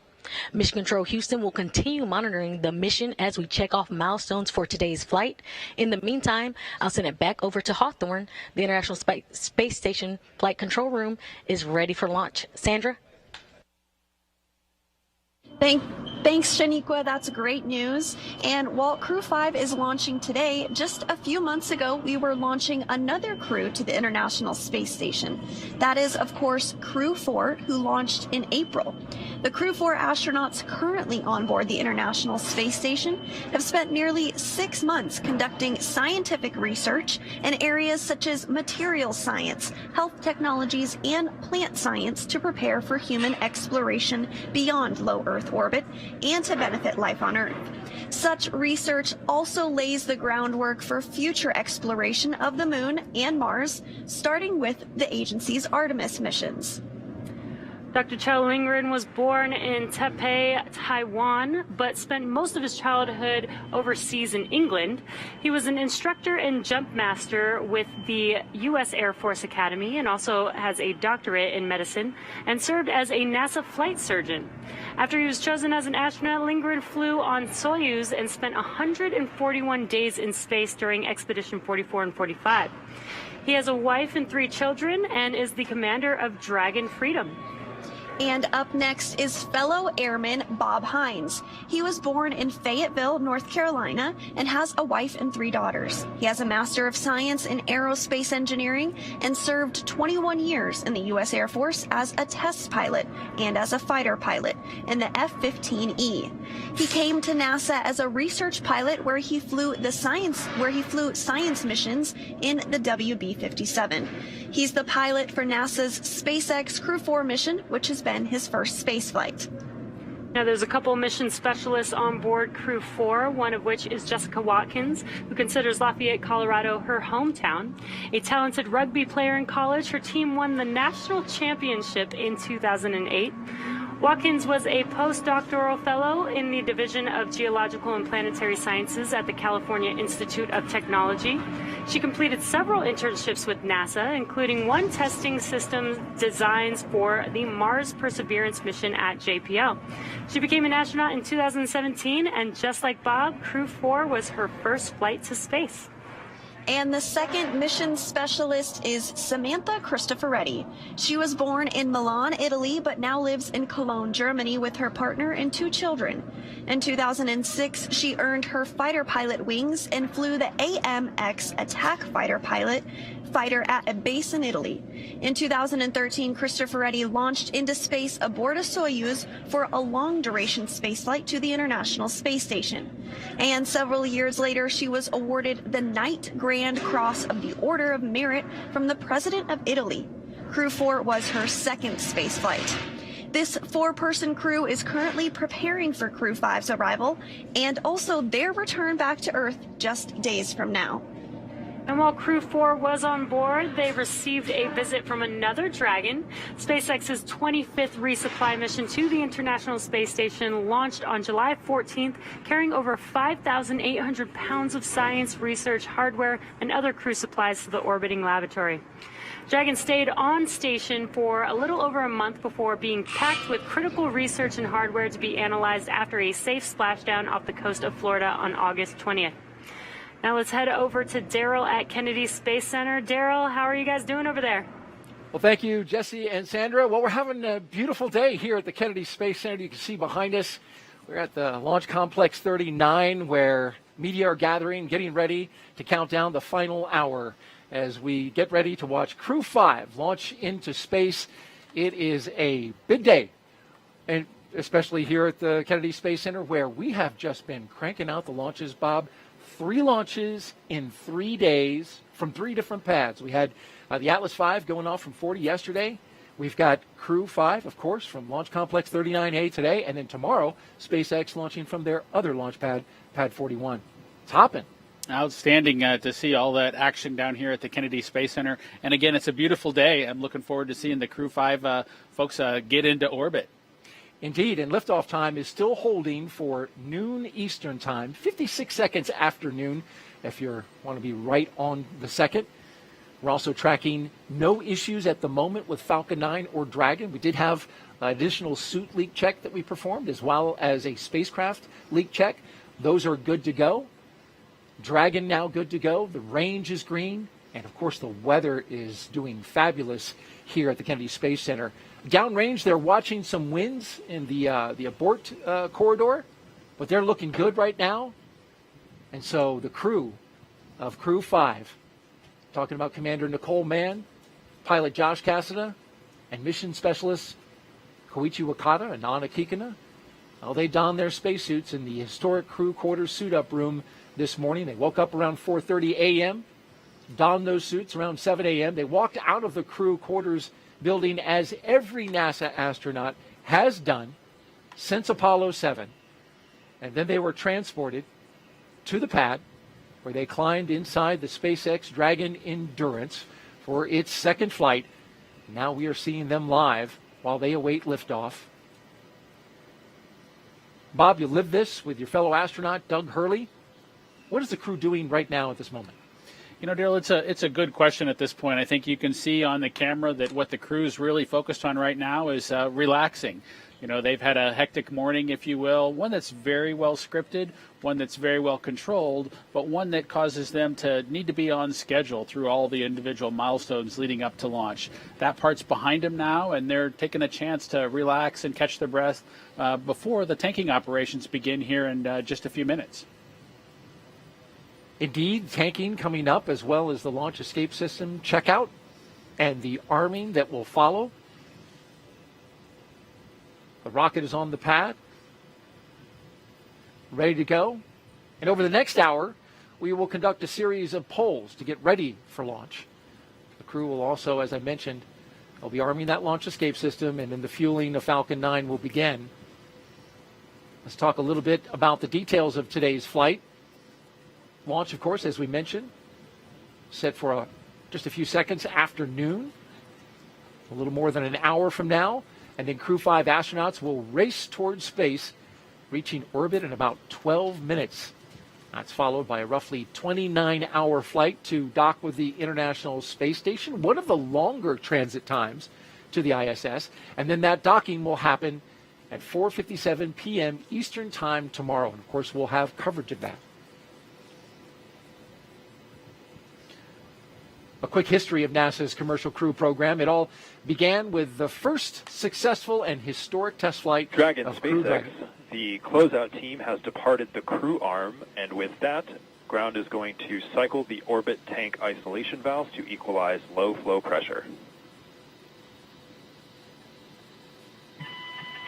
[SPEAKER 3] Mission Control Houston will continue monitoring the mission as we check off milestones for today's flight. In the meantime, I'll send it back over to Hawthorne. The International Space Station Flight Control Room is ready for launch. Sandra?
[SPEAKER 1] Thanks, Shaniqua. That's great news. And while Crew-5 is launching today, just a few months ago, we were launching another crew to the International Space Station. That is, of course, Crew-4, who launched in April. The Crew-4 astronauts currently on board the International Space Station have spent nearly 6 months conducting scientific research in areas such as materials science, health technologies, and plant science to prepare for human exploration beyond low Earth orbit and to benefit life on Earth. Such research also lays the groundwork for future exploration of the Moon and Mars, starting with the agency's Artemis missions.
[SPEAKER 19] Dr. Chow Lingren was born in Taipei, Taiwan, but spent most of his childhood overseas in England. He was an instructor and jump master with the U.S. Air Force Academy and also has a doctorate in medicine and served as a NASA flight surgeon. After he was chosen as an astronaut, Lingren flew on Soyuz and spent 141 days in space during Expedition 44 and 45. He has a wife and 3 children and is the commander of Dragon Freedom.
[SPEAKER 1] And up next is fellow airman Bob Hines. He was born in Fayetteville, North Carolina, and has a wife and 3 daughters. He has a Master of Science in Aerospace Engineering and served 21 years in the U.S. Air Force as a test pilot and as a fighter pilot in the F-15E. He came to NASA as a research pilot where he flew science missions in the WB-57. He's the pilot for NASA's SpaceX Crew-4 mission, which has been his first space flight.
[SPEAKER 19] Now, there's a couple mission specialists on board Crew-4, one of which is Jessica Watkins, who considers Lafayette, Colorado, her hometown. A talented rugby player in college, her team won the national championship in 2008. Watkins was a postdoctoral fellow in the Division of Geological and Planetary Sciences at the California Institute of Technology. She completed several internships with NASA, including one testing systems designs for the Mars Perseverance mission at JPL. She became an astronaut in 2017, and just like Bob, Crew-4 was her first flight to space.
[SPEAKER 1] And the second mission specialist is Samantha Cristoforetti. She was born in Milan, Italy, but now lives in Cologne, Germany with her partner and 2 children. In 2006, she earned her fighter pilot wings and flew the AMX attack fighter at a base in Italy. In 2013, Cristoforetti launched into space aboard a Soyuz for a long-duration spaceflight to the International Space Station. And several years later, she was awarded the Knight Grand Cross of the Order of Merit from the President of Italy. Crew-4 was her second spaceflight. This 4-person crew is currently preparing for Crew-5's arrival and also their return back to Earth just days from now.
[SPEAKER 19] And while Crew-4 was on board, they received a visit from another Dragon. SpaceX's 25th resupply mission to the International Space Station launched on July 14th, carrying over 5,800 pounds of science, research, hardware, and other crew supplies to the orbiting laboratory. Dragon stayed on station for a little over a month before being packed with critical research and hardware to be analyzed after a safe splashdown off the coast of Florida on August 20th. Now let's head over to Daryl at Kennedy Space Center. Daryl, how are you guys doing over there?
[SPEAKER 4] Well, thank you, Jesse and Sandra. Well, we're having a beautiful day here at the Kennedy Space Center. You can see behind us, we're at the Launch Complex 39, where media are gathering, getting ready to count down the final hour as we get ready to watch Crew-5 launch into space. It is a big day, and especially here at the Kennedy Space Center, where we have just been cranking out the launches, Bob. 3 launches in 3 days from 3 different pads. We had the Atlas V going off from 40 yesterday. We've got Crew-5, of course, from Launch Complex 39A today. And then tomorrow, SpaceX launching from their other launch pad, Pad 41. It's hopping.
[SPEAKER 7] Outstanding to see all that action down here at the Kennedy Space Center. And again, it's a beautiful day. I'm looking forward to seeing the Crew-5 folks get into orbit.
[SPEAKER 4] Indeed, and liftoff time is still holding for noon Eastern time, 56 seconds after noon, if you want to be right on the second. We're also tracking no issues at the moment with Falcon 9 or Dragon. We did have an additional suit leak check that we performed, as well as a spacecraft leak check. Those are good to go. Dragon now good to go. The range is green. And, of course, the weather is doing fabulous here at the Kennedy Space Center. Downrange, they're watching some winds in the abort corridor, but they're looking good right now. And so the crew of Crew-5, talking about Commander Nicole Mann, pilot Josh Cassada, and mission specialist Koichi Wakata and Anna Kikina, well, they donned their spacesuits in the historic crew quarters suit-up room this morning. They woke up around 4:30 a.m., donned those suits around 7 a.m. They walked out of the crew quarters building as every NASA astronaut has done since Apollo 7. And then they were transported to the pad where they climbed inside the SpaceX Dragon Endurance for its second flight. Now we are seeing them live while they await liftoff. Bob, you lived this with your fellow astronaut, Doug Hurley. What is the crew doing right now at this moment?
[SPEAKER 7] You know, Daryl, it's a good question at this point. I think you can see on the camera that what the crew's really focused on right now is relaxing. You know, they've had a hectic morning, if you will, one that's very well scripted, one that's very well controlled, but one that causes them to need to be on schedule through all the individual milestones leading up to launch. That part's behind them now, and they're taking a chance to relax and catch their breath before the tanking operations begin here in just a few minutes.
[SPEAKER 4] Indeed, tanking coming up, as well as the launch escape system checkout and the arming that will follow. The rocket is on the pad, ready to go. And over the next hour, we will conduct a series of polls to get ready for launch. The crew will also, as I mentioned, they'll be arming that launch escape system, and then the fueling of Falcon 9 will begin. Let's talk a little bit about the details of today's flight. Launch, of course, as we mentioned, set for just a few seconds after noon, a little more than an hour from now. And then Crew-5 astronauts will race towards space, reaching orbit in about 12 minutes. That's followed by a roughly 29-hour flight to dock with the International Space Station, one of the longer transit times to the ISS. And then that docking will happen at 4:57 p.m. Eastern Time tomorrow. And, of course, we'll have coverage of that. A quick history of NASA's Commercial Crew program. It all began with the first successful and historic test flight
[SPEAKER 8] Dragon
[SPEAKER 4] of
[SPEAKER 8] SpaceX.
[SPEAKER 4] Crew-Dragon.
[SPEAKER 8] The closeout team has departed the crew arm, and with that, ground is going to cycle the orbit tank isolation valves to equalize low flow pressure.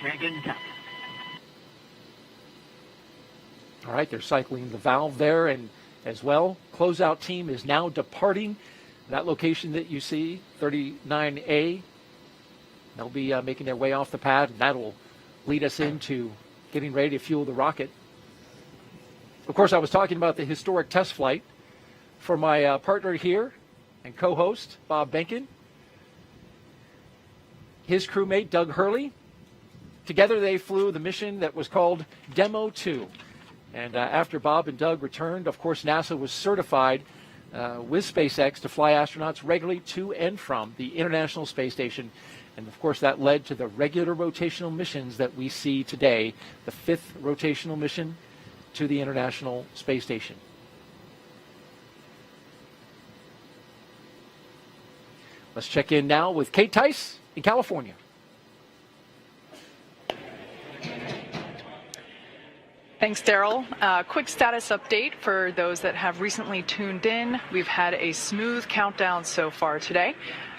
[SPEAKER 2] Dragon top.
[SPEAKER 4] All right, they're cycling the valve there, and as well, closeout team is now departing that location that you see, 39A. They'll be making their way off the pad, and that will lead us into getting ready to fuel the rocket. Of course, I was talking about the historic test flight for my partner here and co-host, Bob Behnken. His crewmate, Doug Hurley. Together they flew the mission that was called Demo 2. And after Bob and Doug returned, of course, NASA was certified with SpaceX to fly astronauts regularly to and from the International Space Station. And, of course, that led to the regular rotational missions that we see today, the 5th rotational mission to the International Space Station. Let's check in now with Kate Tice in California.
[SPEAKER 9] Thanks, Daryl. Quick status update for those that have recently tuned in. We've had a smooth countdown so far today.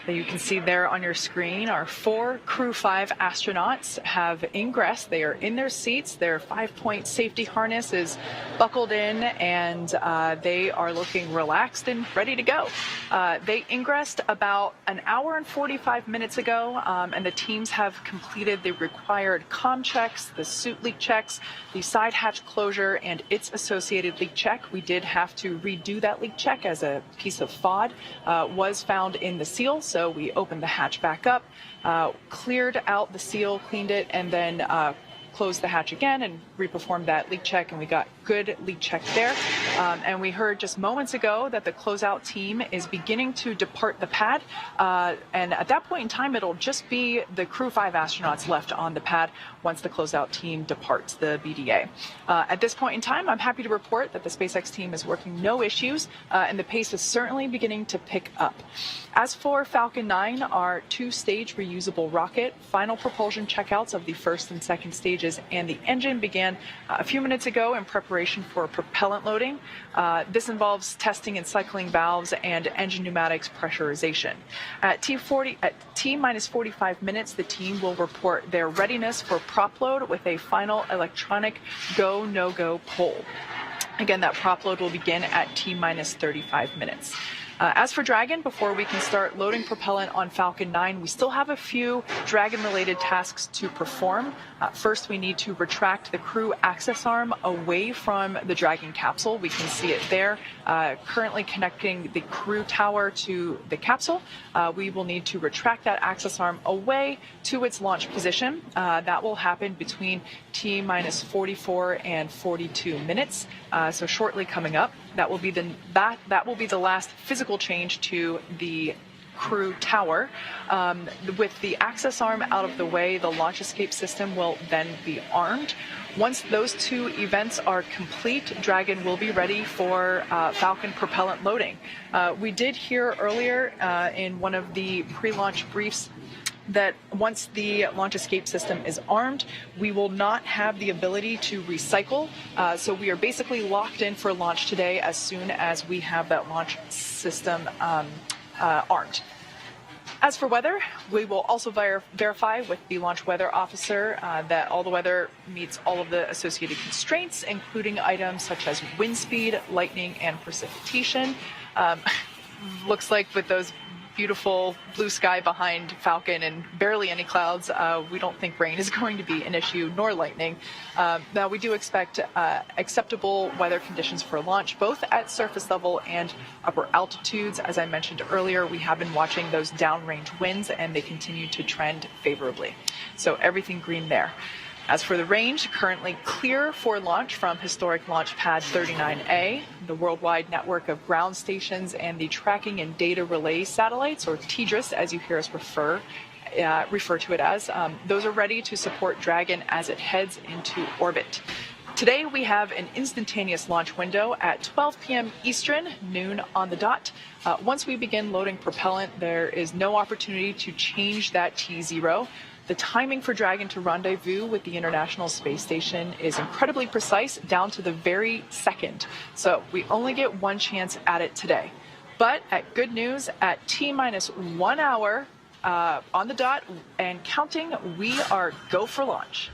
[SPEAKER 9] That you can see there on your screen, our 4 Crew-5 astronauts have ingressed. They are in their seats. Their 5-point safety harness is buckled in, and they are looking relaxed and ready to go. They ingressed about an hour and 45 minutes ago, and the teams have completed the required comm checks, the suit leak checks, the side hatch closure, and its associated leak check. We did have to redo that leak check as a piece of FOD was found in the seal. So we opened the hatch back up, cleared out the seal, cleaned it, and then closed the hatch again and reperformed that leak check, and we got good leak check there. And we heard just moments ago that the closeout team is beginning to depart the pad. And at that point in time, it'll just be the Crew-5 astronauts left on the pad once the closeout team departs the BDA. At this point in time, I'm happy to report that the SpaceX team is working no issues, and the pace is certainly beginning to pick up. As for Falcon 9, our 2-stage reusable rocket, final propulsion checkouts of the first and second stages and the engine began a few minutes ago in preparation for propellant loading. This involves testing and cycling valves and engine pneumatics pressurization. At T-minus 45 minutes, the team will report their readiness for prop load with a final electronic go, no-go poll. Again, that prop load will begin at T-minus 35 minutes. As for Dragon, before we can start loading propellant on Falcon 9, we still have a few Dragon-related tasks to perform. First, we need to retract the crew access arm away from the Dragon capsule. We can see it there, currently connecting the crew tower to the capsule. We will need to retract that access arm away to its launch position. That will happen between T-minus 44 and 42 minutes, so shortly coming up. That will be the last physical change to the crew tower. With the access arm out of the way, the launch escape system will then be armed. Once those two events are complete, Dragon will be ready for Falcon propellant loading. We did hear earlier in one of the pre-launch briefs that once the launch escape system is armed, we will not have the ability to recycle. So we are basically locked in for launch today as soon as we have that launch system armed. As for weather, we will also verify with the launch weather officer that all the weather meets all of the associated constraints, including items such as wind speed, lightning, and precipitation. Looks like with those beautiful blue sky behind Falcon and barely any clouds, we don't think rain is going to be an issue, nor lightning. Now, we do expect acceptable weather conditions for launch, both at surface level and upper altitudes. As I mentioned earlier, we have been watching those downrange winds, and they continue to trend favorably. So everything green there. As for the range, currently clear for launch from historic launch pad 39A, the worldwide network of ground stations, and the tracking and data relay satellites, or TDRS as you hear us refer to it as. Those are ready to support Dragon as it heads into orbit. Today we have an instantaneous launch window at 12 p.m. Eastern, noon on the dot. Once we begin loading propellant, there is no opportunity to change that T0. The timing for Dragon to rendezvous with the International Space Station is incredibly precise, down to the very second. So we only get one chance at it today. But at good news, at T-minus 1 hour on the dot and counting, we are go for launch.